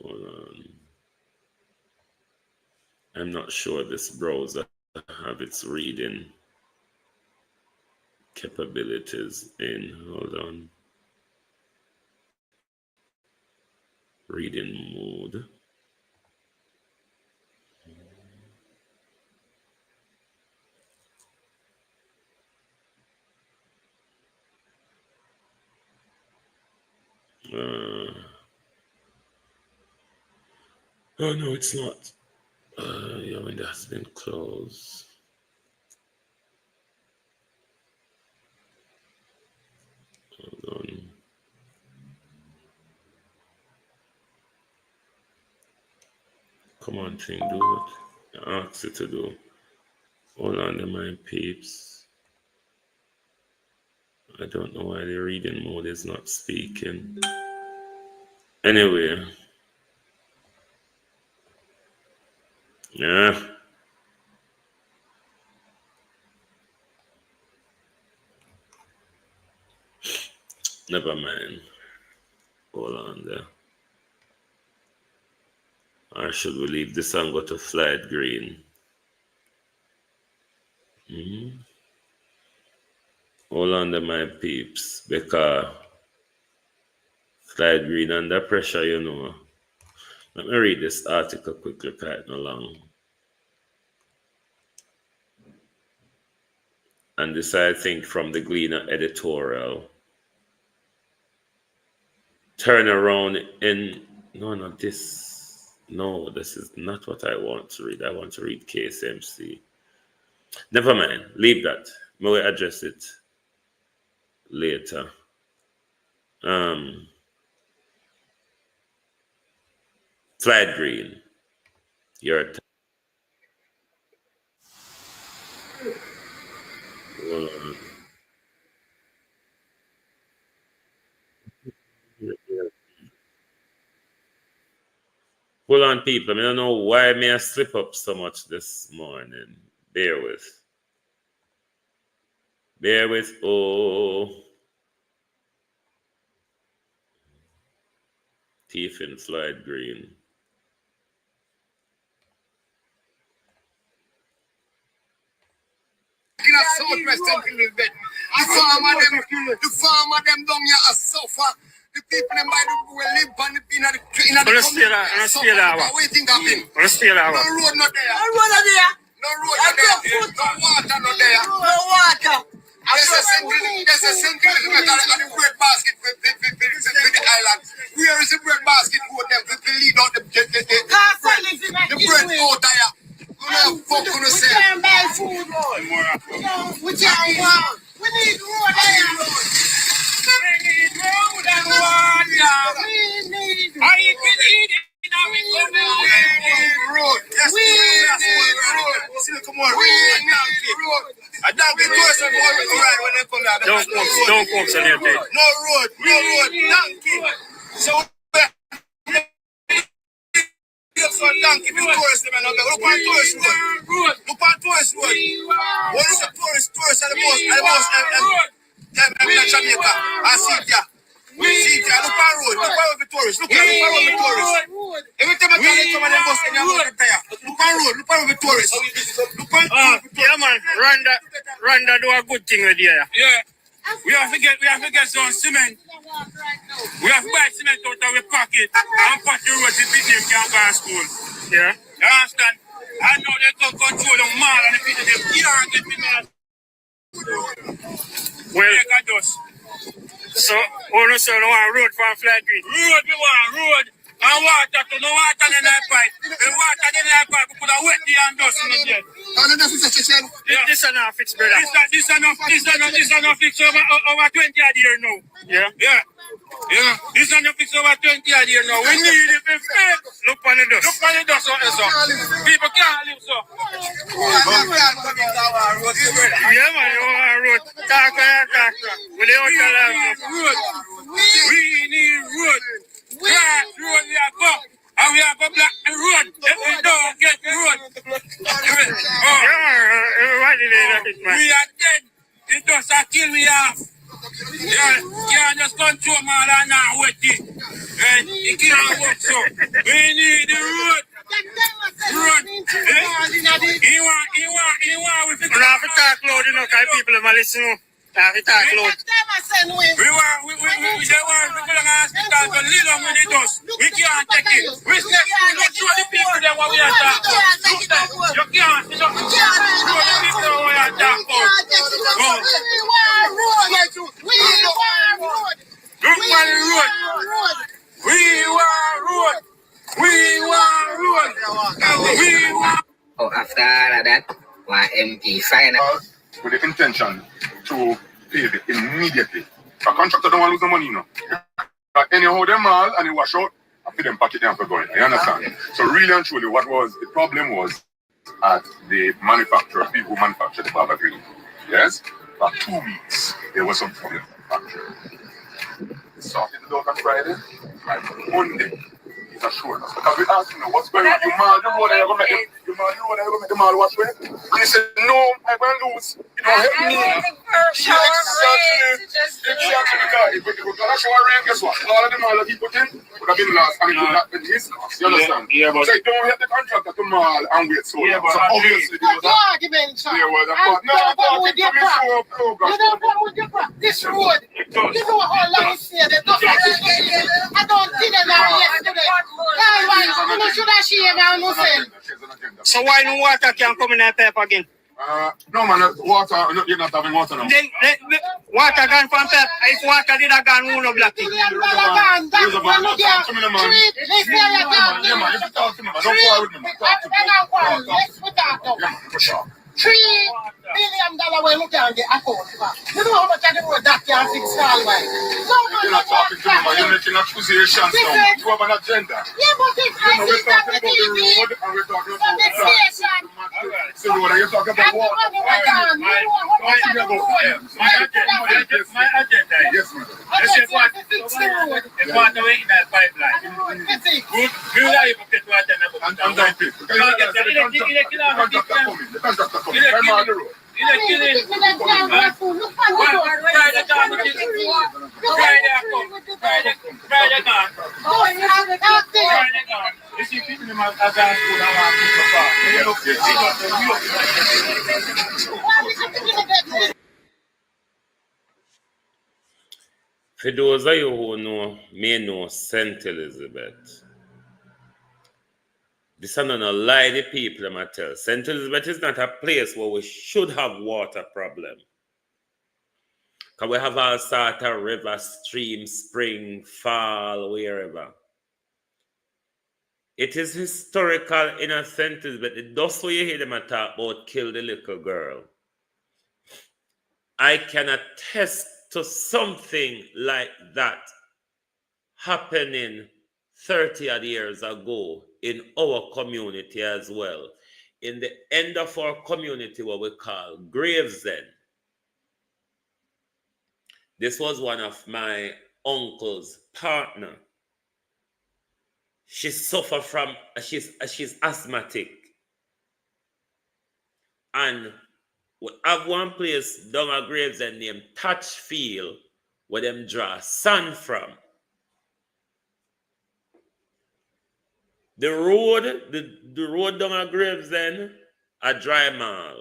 Speaker 5: Hold on. I'm not sure this browser have its reading capabilities in. Hold on. Reading mode. Oh, no, it's not. Your window has been closed. Hold on. Come on, thing, do what I asked it to do. Hold on to my peeps. I don't know why the reading mode is not speaking. Anyway. Yeah. Never mind. Hold on there. Or should we leave this and go to Flight Green? Hold on to my peeps, because Flight Green under pressure, you know. Let me read this article quickly, quite no long. And this, I think, from the Gleaner editorial. Turn around in... No, not this. No, this is not what I want to read. I want to read KSMC. Never mind. Leave that. I will address it later. Flight Green. Your turn. Hold on, people. I don't know why I slip up so much this morning. Bear with. Oh. Teeth in Floyd Green.
Speaker 12: The farmer them down here are suffer. The people them by the will live on the in the
Speaker 5: What do you think of him?
Speaker 12: No road not there. No road not there. No water not there. No water. There's a single metal on the bread basket with the island. Where is the bread basket for them to lead out the bread out there? We can't buy food, Lord. We can't walk. We need road there. We need road and water. We need road. We need road. Yes, we need road. Come on. We need road. I don't get close to the road when they come down.
Speaker 5: Don't come, Senator.
Speaker 12: No road. Donkey. So, donkey, tourist, man. Look on tourist road. What is the tourist at the most? Jamaica. I see it, yeah. Look on road. Look on the tourist. Look on the tourist. Every time I come and them bus in your road, look on the tourist. Look on the tourist.
Speaker 13: Yeah, man. Randa do a good thing with you.
Speaker 12: Yeah. We have to get some cement. We have to buy cement out of our pocket and put the road to people can go to school.
Speaker 13: Yeah.
Speaker 12: You understand? I know they can control the mall and the people they can't get me mad.
Speaker 13: Well, so, all of a sudden, want road from Flat Green.
Speaker 12: Road, we want road. And water, no water in that pipe. The water in that pipe, we put a wet the and dust in there.
Speaker 13: This is not fixed, brother.
Speaker 12: This is not fixed over 20 odd years now.
Speaker 13: Yeah.
Speaker 12: This is not fixed over 20 odd years now. We need it to fix.
Speaker 13: Look on the dust.
Speaker 12: So. People can't live so.
Speaker 13: Yeah, man, you want a road. Talk.
Speaker 12: We need road. Black road we are go. And we are go black the road. If we don't get the road. We are dead. It does a kill we have. Can't just control man and now wait it. It can't work so. We need the road. He want with it.
Speaker 13: We have to talk loud, you know, because people are listening. We want people in the hospital to live on with the dust. We can't take it. We don't show the people that what we are talking about. You can't show the people that we are talking about.
Speaker 12: We want road.
Speaker 14: Oh, after all of that, my MP final.
Speaker 7: With the intention to pay it immediately. A contractor don't want to lose the money, you know. Anyhow, them all and it wash out, I pay them packet down for going. You understand? So really and truly, the problem was at the manufacturer, people who manufactured the barber green. Yes? For 2 weeks, there was some problem with the manufacturer. Started it out on Friday, like Monday. It's assured us. Because we asked him, what's going on? You mad the road and you're going to make the mall wash way? And he said, no, I'm going to lose. You don't help me. Exactly. If we're going to show a rain, guess what? All of the mall that he put in would have been lost. And it would not been his loss. You understand?
Speaker 13: Yeah, but
Speaker 7: so you don't help the contractor to mall and wait so long. So obviously, there was a part. No, I'm talking to me for a program.
Speaker 12: You don't come with your program. This road. You know how long it's here. I don't think they're not yesterday.
Speaker 13: So why no water can come in that pipe again?
Speaker 7: No man, water, you're not having water now.
Speaker 13: Then water gone from pipe. If water did have gone, who no black it?
Speaker 7: Talk to me, man. Yeah, man, if you talk to me, man, don't quarrel with me, man. Talk.
Speaker 12: $3 billion we look at the account. You know how much of the road that can fix all right?
Speaker 7: You're not talking to me, man. You're making accusations now. You have an agenda.
Speaker 12: Yeah, but if I see that the TV,
Speaker 7: and we're talking about the station. So, you're talking about water.
Speaker 13: my agenda. Yes, ma'am. Let's say what? The water way in that pipeline. Good. You are able to get water now. And don't pay. Because the contractor coming. The contractor coming. I'm on the road. You're killing. Friday come. Friday gone. Friday gone. You see people in my school that want to
Speaker 5: For those of you who may know St. Elizabeth, this is not a lie the people I tell. St. Elizabeth is not a place where we should have water problem. Because we have all sorts of river, stream, spring, fall, wherever. It is historical in a St. Elizabeth. That's why you hear them talk about kill the little girl. I can attest to something like that happening 30 odd years ago in our community as well. In the end of our community, what we call Gravesend. This was one of my uncle's partner. She suffered from, she's asthmatic. And we have one place down at Gravesend named Touchfield where them draw sand from. The road down at Gravesend a dry mall.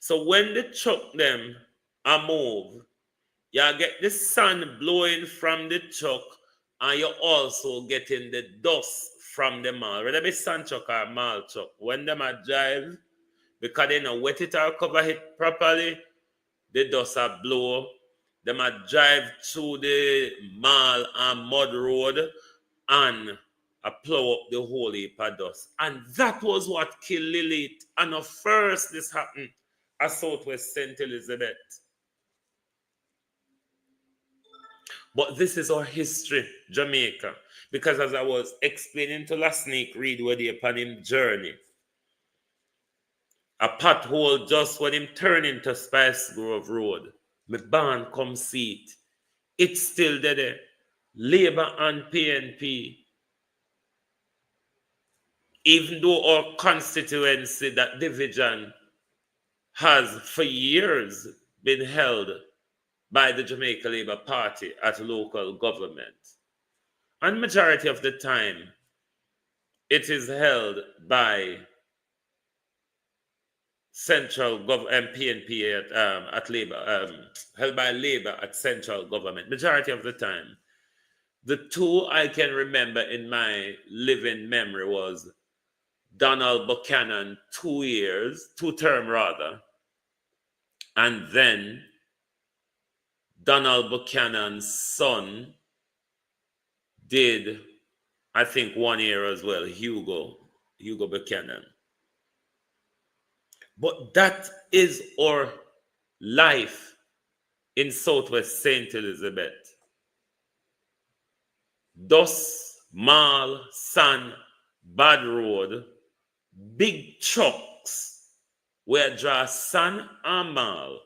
Speaker 5: So when the truck them a move, you get the sun blowing from the truck and you also getting the dust from the mall. Whether it be sun truck or mall truck, when them a drive, because they don't wet it or cover it properly, the dust a blow. Them a drive through the mall and mud road and a plow up the whole heap of dust. And that was what killed Lilith. And at first this happened at Southwest St. Elizabeth. But this is our history, Jamaica. Because as I was explaining to last Sneak Read where they upon him journey, a pothole just when him turn into Spice Grove Road, my band come see it. It's still there. Labour and PNP. Even though our constituency, that division, has for years been held by the Jamaica Labour Party at local government. And majority of the time, it is held by central government, PNP at Labour, held by Labour at central government, majority of the time. The two I can remember in my living memory was Donald Buchanan, 2 term rather, and then Donald Buchanan's son did, I think, 1 year as well, Hugo Buchanan. But that is our life in Southwest St. Elizabeth. Dust, mall, sun, bad road, big trucks where draw sun and mall.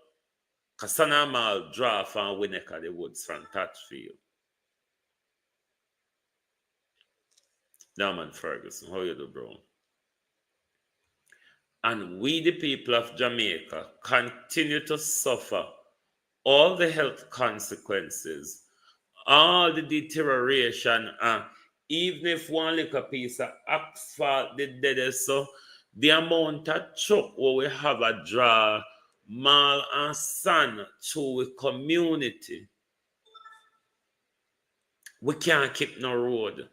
Speaker 5: Because sun and mall draw from Winnetka, the woods from Touchfield. Norman Ferguson, how you do, bro? And we, the people of Jamaica, continue to suffer all the health consequences, all the deterioration, even if one little piece of asphalt did there, so the amount of truck where we have a draw, mall and sun through the community, we can't keep no road.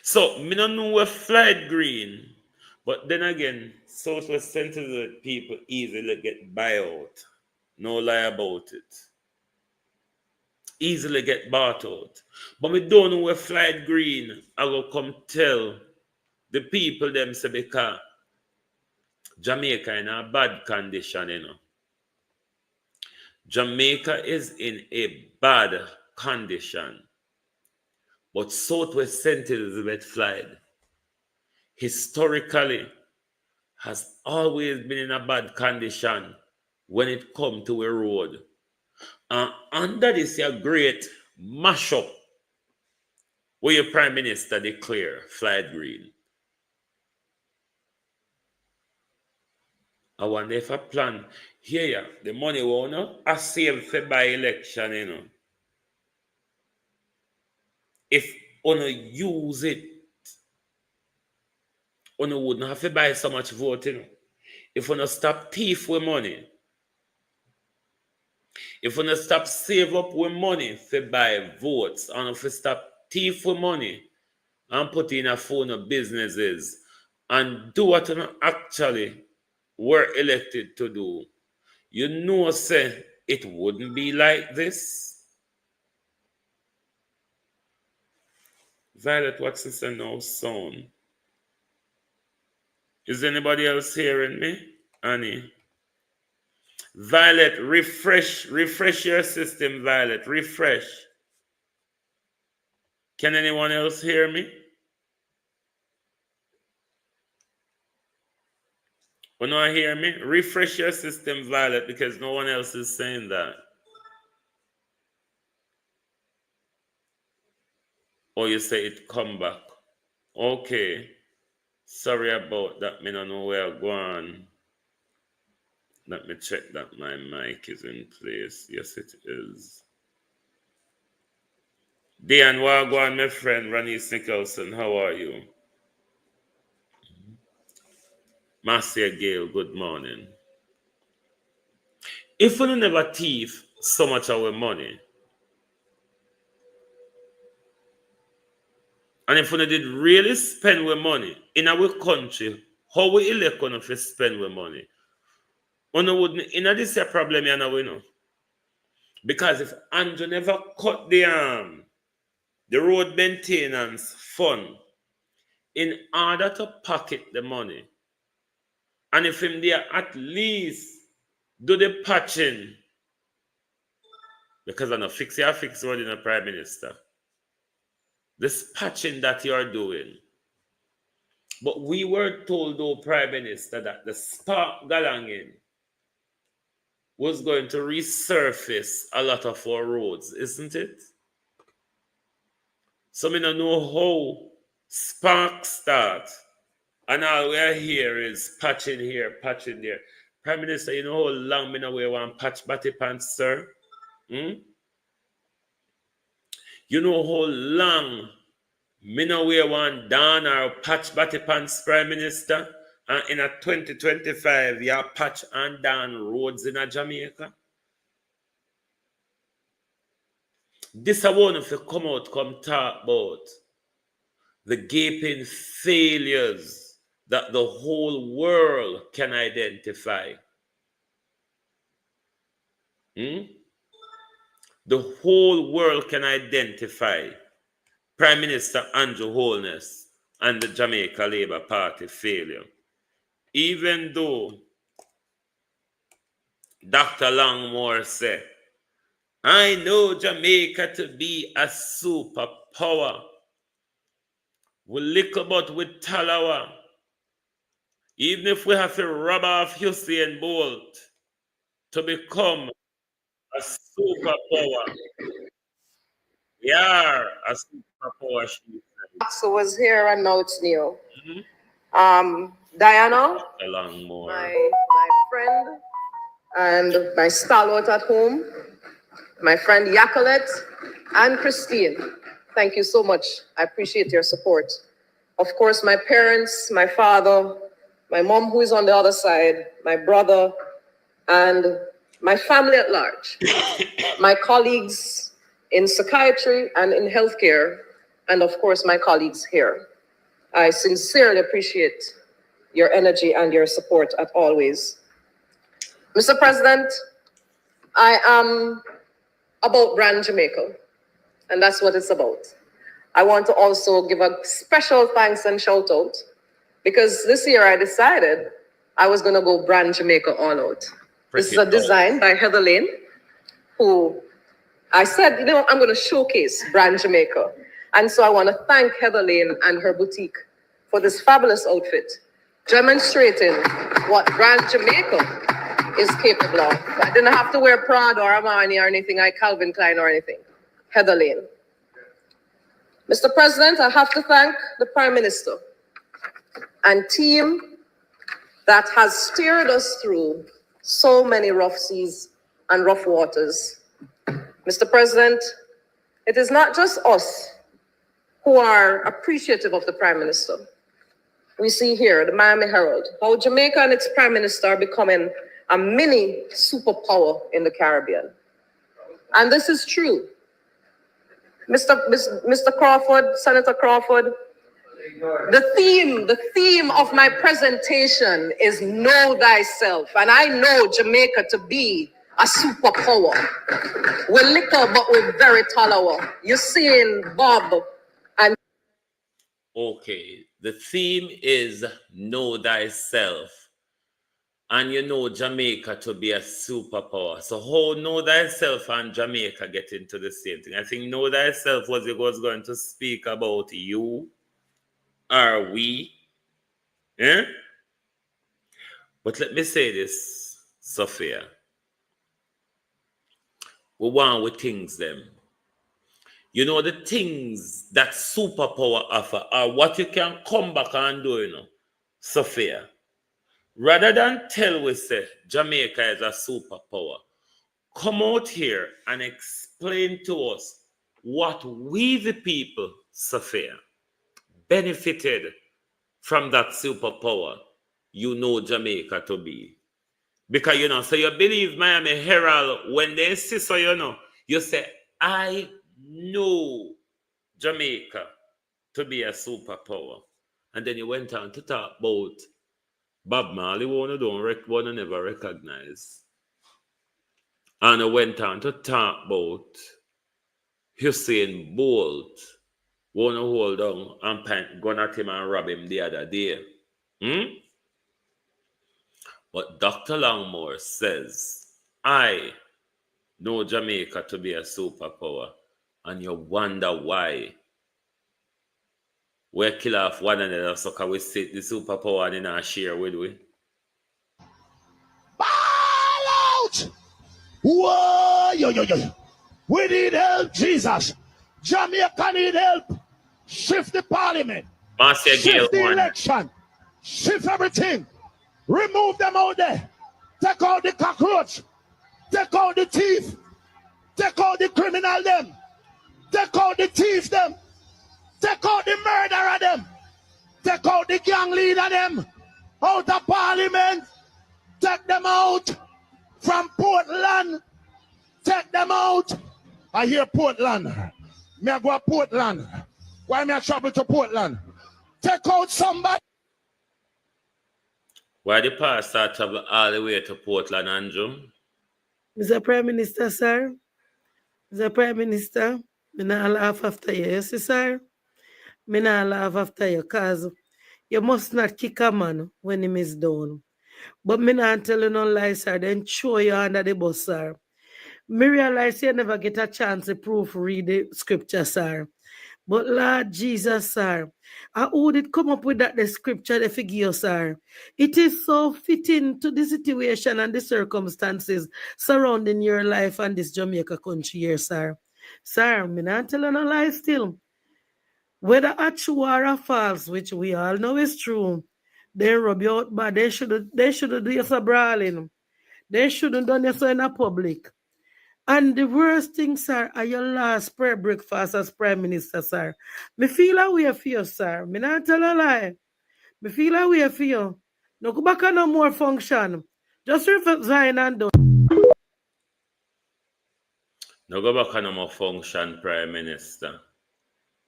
Speaker 5: So, me don't know where Flight Green, but then again, Southwest St. Elizabeth people easily get buyout. No lie about it. Easily get bought out. But we don't know where Flight Green I will come tell the people them say because Jamaica in a bad condition, you know. Jamaica is in a bad condition. But Southwest St. Elizabeth Flight historically has always been in a bad condition when it come to a road. Under this a great mashup where your Prime Minister declare flight green. I wonder if a plan here, the money won't I save for by election, you know. If on use it, on wouldn't have to buy so much voting. If on stop thief with money, if on stop save up with money for buy votes, and if we stop thief with money and put in a phone of businesses and do what we actually were elected to do, you know, say it wouldn't be like this. Violet, what's this now sound? Is anybody else hearing me? Annie? Violet, refresh your system, Violet, refresh. Can anyone else hear me? When I hear me, refresh your system, Violet, because no one else is saying that. Or you say it come back. Okay. Sorry about that. Me don't know where I'm going. Let me check that my mic is in place. Yes, it is. Dan Wagwan, my friend, Ranice Nicholson, how are you? Marcia Gale, good morning. If we never thief so much of our money, and if we did really spend our money in our country, how we elect on if we spend our money? We wouldn't, in this problem, you know. Because if Andrew never cut the road maintenance fund in order to pocket the money, and if him there at least do the patching, because I know fix road in a Prime Minister, this patching that you are doing. But we were told, though, Prime Minister, that the spark galangin was going to resurface a lot of our roads, isn't it? So I don't know how spark start, and all we are here is patching here, patching there. Prime Minister, you know how long me know we want patch batty pants, sir? You know how long me know we want down or patch batty pants, Prime Minister? And in a 2025, you patch and down roads in a Jamaica? This I want to come out, come talk about the gaping failures that the whole world can identify. The whole world can identify Prime Minister Andrew Holness and the Jamaica Labour Party failure. Even though Dr. Longmore said, I know Jamaica to be a superpower. We lick about with Talawa. Even if we have to rob off Usain Bolt to become a superpower. We are a superpower.
Speaker 15: So was here and now it's new. Diana, my friend and my stalwart at home, my friend Yacolet and Christine, thank you so much. I appreciate your support. Of course, my parents, my father, my mom who is on the other side, my brother, and my family at large, my colleagues in psychiatry and in healthcare, and of course, my colleagues here. I sincerely appreciate your energy and your support as always. Mr. President, I am about Brand Jamaica, and that's what it's about. I want to also give a special thanks and shout out because this year I decided I was going to go Brand Jamaica all out. This is a design by Heather Lane, who I said, you know, I'm going to showcase Brand Jamaica. And so I want to thank Heather Lane and her boutique for this fabulous outfit, demonstrating what Brand Jamaica is capable of. I didn't have to wear Prada or Armani or anything like Calvin Klein or anything. Heather Lane. Mr. President, I have to thank the Prime Minister and team that has steered us through so many rough seas and rough waters. Mr. President, it is not just us who are appreciative of the Prime Minister. We see here, the Miami Herald, how Jamaica and its Prime Minister are becoming a mini superpower in the Caribbean. And this is true. Mr. Crawford, Senator Crawford, the theme of my presentation is know thyself. And I know Jamaica to be a superpower. We're little, but we're very tall. You're seeing Bob and...
Speaker 5: Okay, the theme is know thyself. And you know Jamaica to be a superpower. So how know thyself and Jamaica get into the same thing? I think know thyself was going to speak about you or we. Eh? But let me say this, Sophia. We want with things them. You know the things that superpower offer are what you can come back and do, you know, Sophia. Rather than tell we say Jamaica is a superpower, come out here and explain to us what we the people, Sophia, benefited from that superpower you know Jamaica to be. Because, you know, so you believe Miami Herald, when they see so, you know, you say, I know Jamaica to be a superpower. And then you went on to talk about Bob Marley, one who never recognize. And I went on to talk about Hussein Bolt, one who hold on and gun at him and rob him the other day. But Dr. Longmore says, I know Jamaica to be a superpower. And you wonder why. We kill off one another so can we sit the superpower in our share, will we?
Speaker 11: Ball out! Whoa, yo. We need help, Jesus. Jamaica need help. Shift the parliament. Shift the election. Shift everything. Remove them out there. Take out the cockroach. Take out the thief. Take out the criminal them. Take out the thief them. Take out the murderer them. Take out the gang leader them. Out of parliament. Take them out from Portland. Take them out. I hear Portland. Me I go to Portland. Why me I travel to Portland? Take out somebody.
Speaker 5: Why the pastor travel all the way to Portland, Andrew?
Speaker 10: Mr. Prime Minister, sir. Mr. Prime Minister, I not laugh after you. You see, sir? I not laugh after you because you must not kick a man when he is down. But I not tell you no lie, sir. Then throw you under the bus, sir. I realize you never get a chance to proofread the scripture, sir. But Lord Jesus, sir, how did come up with that the scripture they figure, sir? It is so fitting to the situation and the circumstances surrounding your life and this Jamaica country here, sir. Sir, I'm not telling no lie still. Whether a true or a false, which we all know is true, they rub you out bad. They should do you so brawling. They shouldn't done you so in a public. And the worst thing, sir, are your last prayer breakfast as Prime Minister, sir. Me feel a way for you, sir. Me not tell a lie. Me feel a way for you. No go back on no more function. Just resign and done.
Speaker 5: No go back on no more function, Prime Minister.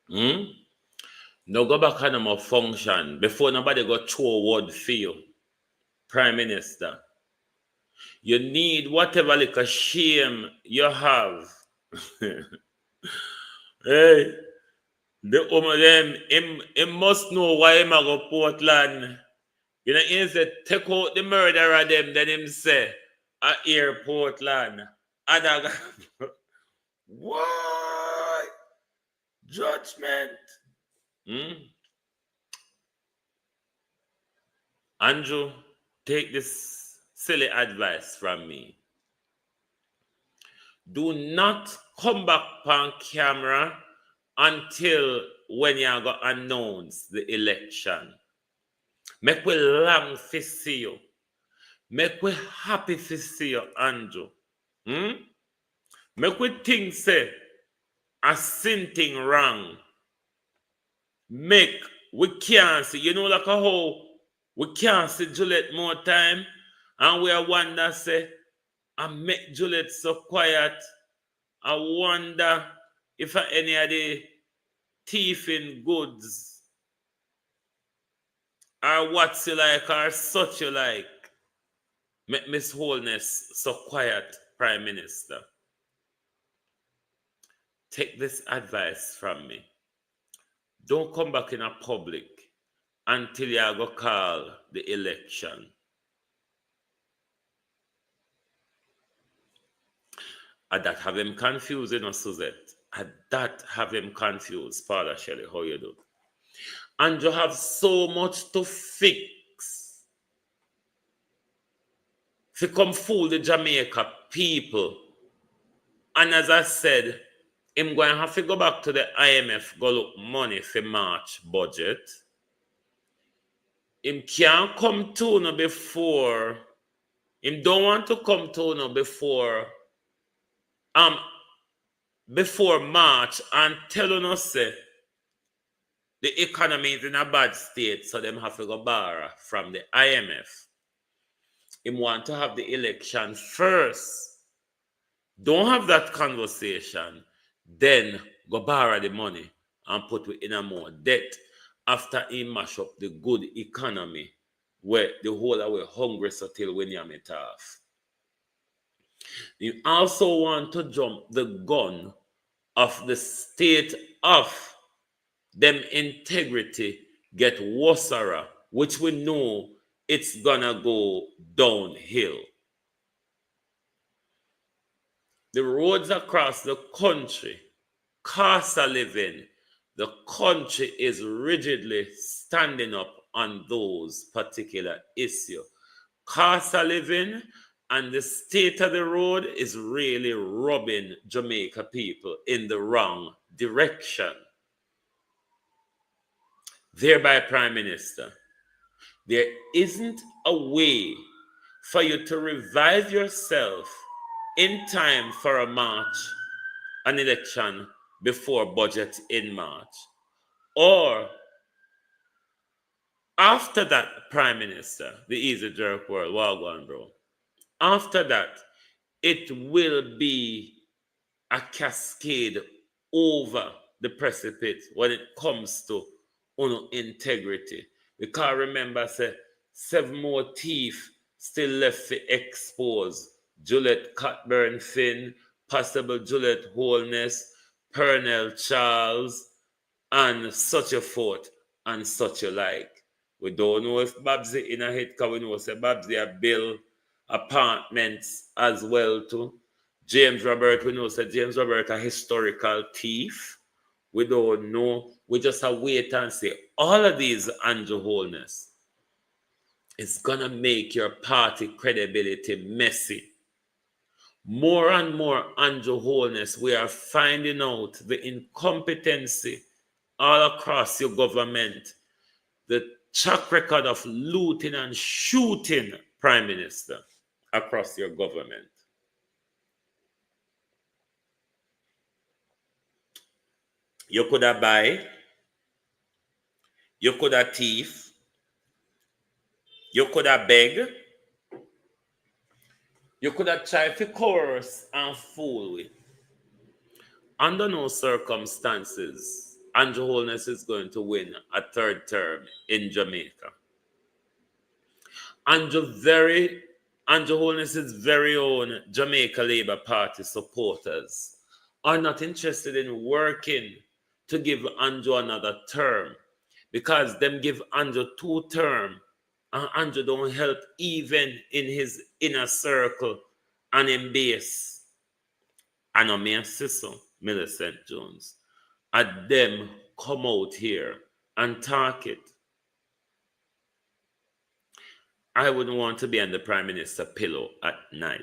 Speaker 5: No go back on no more function before nobody go throw a word for you, Prime Minister. You need whatever little shame you have. Hey, he must know why him a go Portland. You know, he said, take out the murderer them, then him say, at here Portland. And I go, what? Judgment. Andrew, take this silly advice from me. Do not come back on camera until when you are going to announce the election. Make we long to see you. Make we happy to see you, Andrew. Make we think say a something wrong. Make we can't see. You know like how we can't see Juliet more time. And we are wonder say, I make Juliet so quiet. I wonder if any of the thieving goods or what you like or such you like. Make Miss Wholeness so quiet, Prime Minister. Take this advice from me. Don't come back in a public until you go call the election. And that have him confused, you know, Suzette. And that have him confused, Father Shelley, how you do? And you have so much to fix. If you come fool the Jamaica people, and as I said, I'm going to have to go back to the IMF, go look money for March budget. Him can't come to no before. Him don't want to come to no before March and tell us say the economy is in a bad state, so them have to go borrow from the IMF. Him want to have the election first. Don't have that conversation. Then go borrow the money and put it in a more debt after he mash up the good economy where the whole away hungry so till when you it off. You also want to jump the gun of the state of them integrity get worse, which we know it's gonna go downhill. The roads across the country, cost of living, the country is rigidly standing up on those particular issues. Cost of living and the state of the road is really rubbing Jamaica people in the wrong direction. Thereby, Prime Minister, there isn't a way for you to revive yourself in time for a March, an election before budget in March. Or after that, Prime Minister, the easy jerk world, wagwan bro. After that, it will be a cascade over the precipice when it comes to integrity. Because remember, say, 7 more teeth still left to expose. Juliet Cockburn Finn, possible Juliet Wholeness, Pernell Charles, and such a forth, and such a like. We don't know if Babsy in a hit, because we know say Babsy a bill apartments as well too. James Robert, we know say James Robert a historical thief. We don't know. We just have wait and see. All of these Andrew Wholeness is gonna make your party credibility messy. More and more Andrew Wholeness, we are finding out the incompetency all across your government, the track record of looting and shooting, Prime Minister, across your government. You could have buy, you could have thief, you could have beg, you could have tried to coerce and fool with. Under no circumstances, Andrew Wholeness is going to win a 3rd term in Jamaica. Andrew Wholeness's very own Jamaica Labour Party supporters are not interested in working to give Andrew another term, because them give Andrew 2 terms and Andrew don't help even in his inner circle and in base. And on my sister, Millicent Jones, at them come out here and talk it. I wouldn't want to be on the Prime Minister's pillow at night.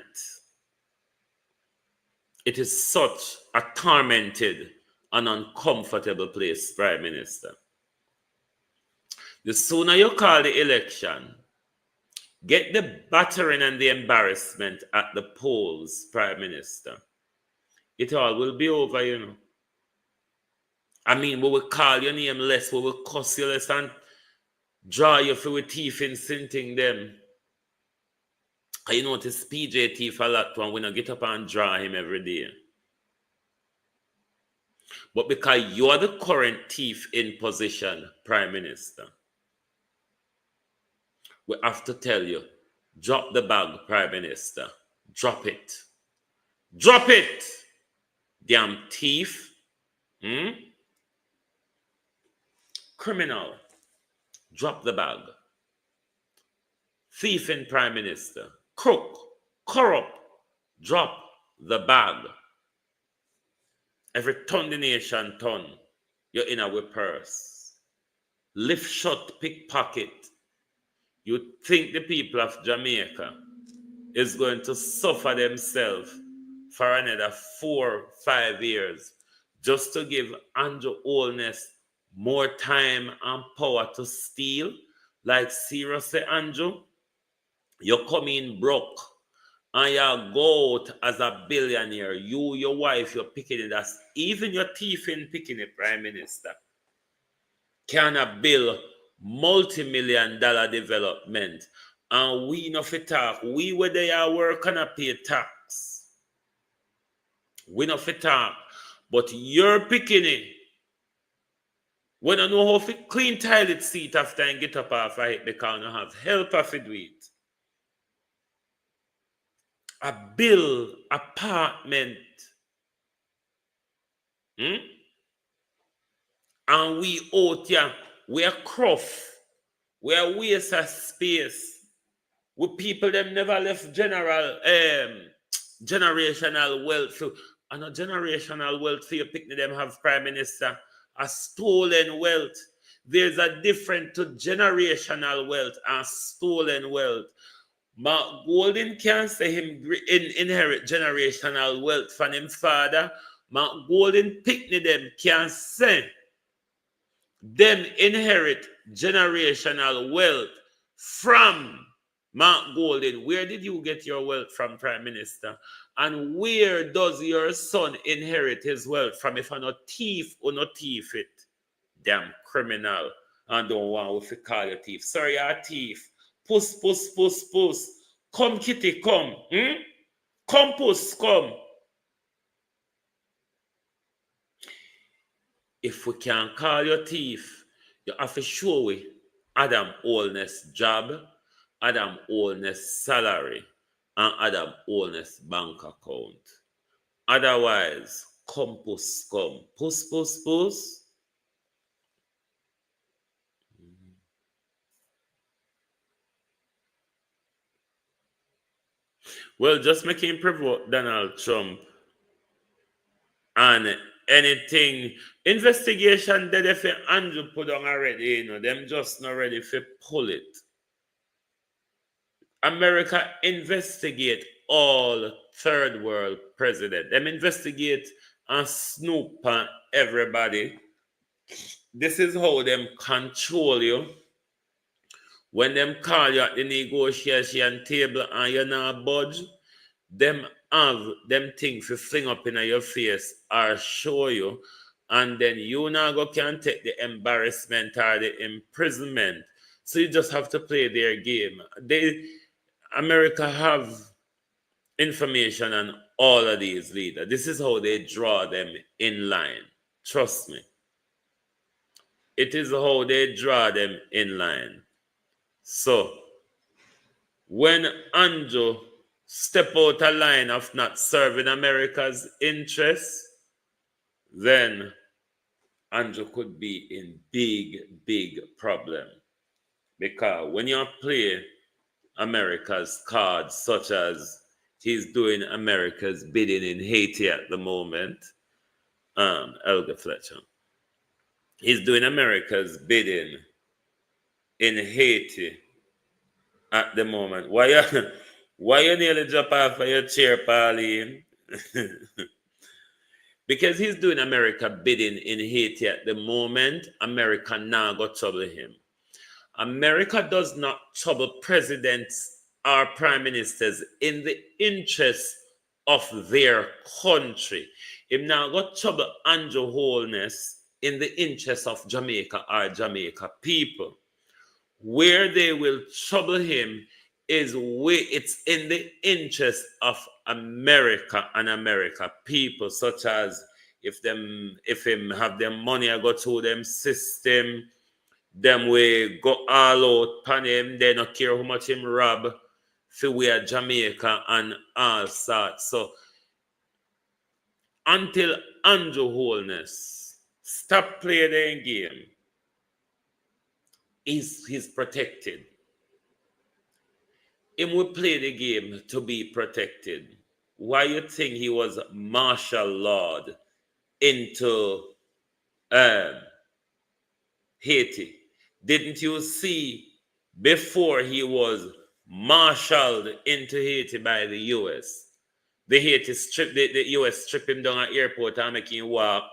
Speaker 5: It is such a tormented and uncomfortable place, Prime Minister. The sooner you call the election, get the battering and the embarrassment at the polls, Prime Minister. It all will be over, you know. I mean, we will call your name less, we will cuss you less and draw you for with teeth in sinting them. You notice PJ teeth a lot when we don't get up and draw him every day. But because you are the current thief in position, Prime Minister, we have to tell you, drop the bag, Prime Minister. Drop it. Drop it! Damn thief. Criminal. Drop the bag. Thief in Prime Minister. Crook. Corrupt. Drop the bag. Every ton the nation ton, you're in our purse. Lift shut pickpocket. You think the people of Jamaica is going to suffer themselves for another 4-5 years just to give Andrew Holness more time and power to steal? Like seriously, Andrew, you come in broke and you go out as a billionaire. You, your wife, you're picking it as even your thief in picking it, Prime Minister. Can build multi-million-dollar development. And we no fit talk. We where they are work and pay tax. We no fit talk. But you're picking it. We don't know how to clean toilet seat after and get up off it because you have help of it do it. A bill apartment. And we out here, we are cruff. We are waste of space. We people them never left generational wealth. And a generational wealth for you pick them have Prime Minister. A stolen wealth. There's a difference to generational wealth and stolen wealth. Mark Golden can't say him inherit generational wealth from him father. Mark Golden Pickney them can't say them inherit generational wealth from Mark Golden. Where did you get your wealth from, Prime Minister? And where does your son inherit his wealth from? If I'm not thief or not thief it, damn criminal. And don't want to call you thief. Sorry, you're a thief. Puss, puss, puss, puss. Come, kitty, come. Come, puss, come. If we can call you thief, you have to show we Adam Holness job, Adam Holness salary, and Adam Holness bank account. Otherwise, come, puss, come. Puss, puss, puss. Well, just make him provoke Donald Trump and anything. Investigation that if Andrew put on already, you know, them just not ready to pull it. America investigate all third world president. Them investigate and snoop on everybody. This is how them control you. When them call you at the negotiation table and you're not budge, them have them things to fling up in your face or show you, and then you now can take the embarrassment or the imprisonment. So you just have to play their game. America have information on all of these leaders. This is how they draw them in line. Trust me. It is how they draw them in line. So, when Andrew step out a line of not serving America's interests, then Andrew could be in big problem. Because when you play America's cards, such as he's doing America's bidding in Haiti at the moment, Elder Fletcher, he's doing America's bidding in Haiti. at the moment. Why you nearly drop off of your chair, Pauline? Because he's doing America bidding in Haiti at the moment. America now got trouble him. America does not trouble presidents or prime ministers in the interest of their country. Him now got trouble Andrew Holness in the interest of Jamaica or Jamaica people. Where they will trouble him is where it's in the interest of America and America people, such as if him have them money I go through them system, them way go all out pan him, they don't care how much him rob for we are Jamaica and all sorts. So until Andrew Holness stop playing the game, he's protected. Him will play the game to be protected. Why you think he was martial law into Haiti? Didn't you see before he was marshaled into Haiti by the US? The US strip him down at airport and make him walk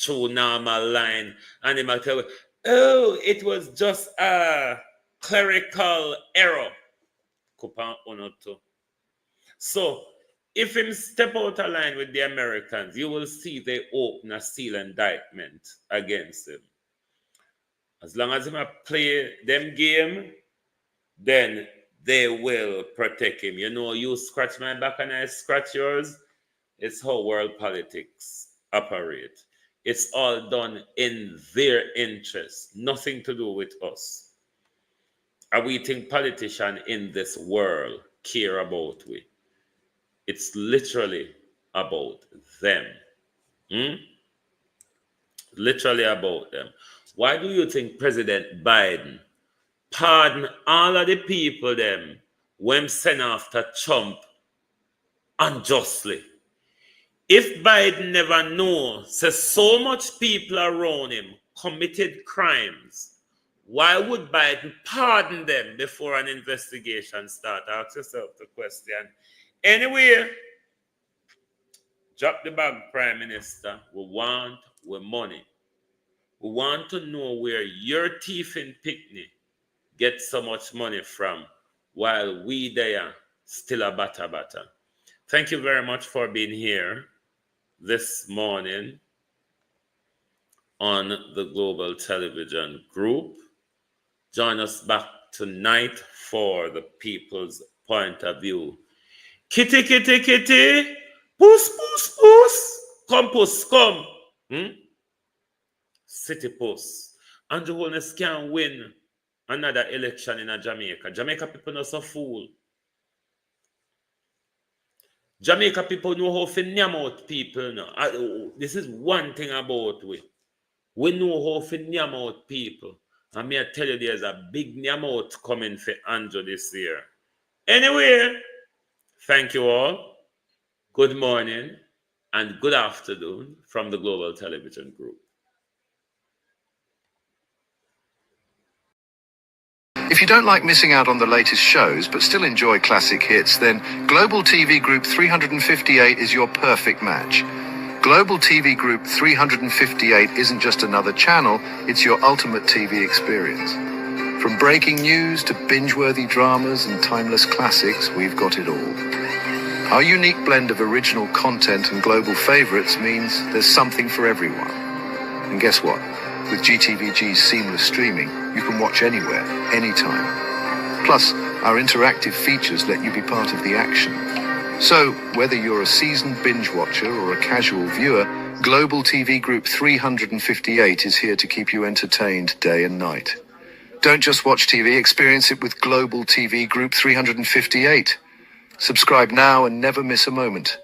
Speaker 5: through normal line, and he might tell you, oh, it was just a clerical error. So if him step out of line with the Americans, you will see they open a seal indictment against him. As long as him play them game, then they will protect him. You know, you scratch my back and I scratch yours. It's how world politics operate. It's all done in their interest, nothing to do with us. Are we think politicians in this world care about we? It's literally about them. Literally about them. Why do you think President Biden pardon all of the people them when sent after Trump unjustly? If Biden never knows so much people around him committed crimes, why would Biden pardon them before an investigation starts? Ask yourself the question. Anyway, drop the bag, Prime Minister. We want money. We want to know where your thief in Picnic get so much money from while we there still a batter. Thank you very much for being here this morning on the Global Television Group. Join us back tonight for the People's Point of View. Kitty, kitty, kitty, puss, puss, puss, come, puss, come. City puss. Andrew Holness can't win another election in Jamaica. Jamaica people not so fool. Jamaica people know how to name out people now. This is one thing about we. We know how to name out people. And me I tell you, there's a big name out coming for Andrew this year. Anyway, thank you all. Good morning and good afternoon from the Global Television Group.
Speaker 16: If you don't like missing out on the latest shows but still enjoy classic hits, then Global TV Group 358 is your perfect match. Global TV Group 358 isn't just another channel, it's your ultimate TV experience. From breaking news to binge-worthy dramas and timeless classics, we've got it all. Our unique blend of original content and global favorites means there's something for everyone. And guess what? With GTVG's seamless streaming, you can watch anywhere, anytime. Plus, our interactive features let you be part of the action. So, whether you're a seasoned binge watcher or a casual viewer, Global TV Group 358 is here to keep you entertained day and night. Don't just watch TV, experience it with Global TV Group 358. Subscribe now and never miss a moment.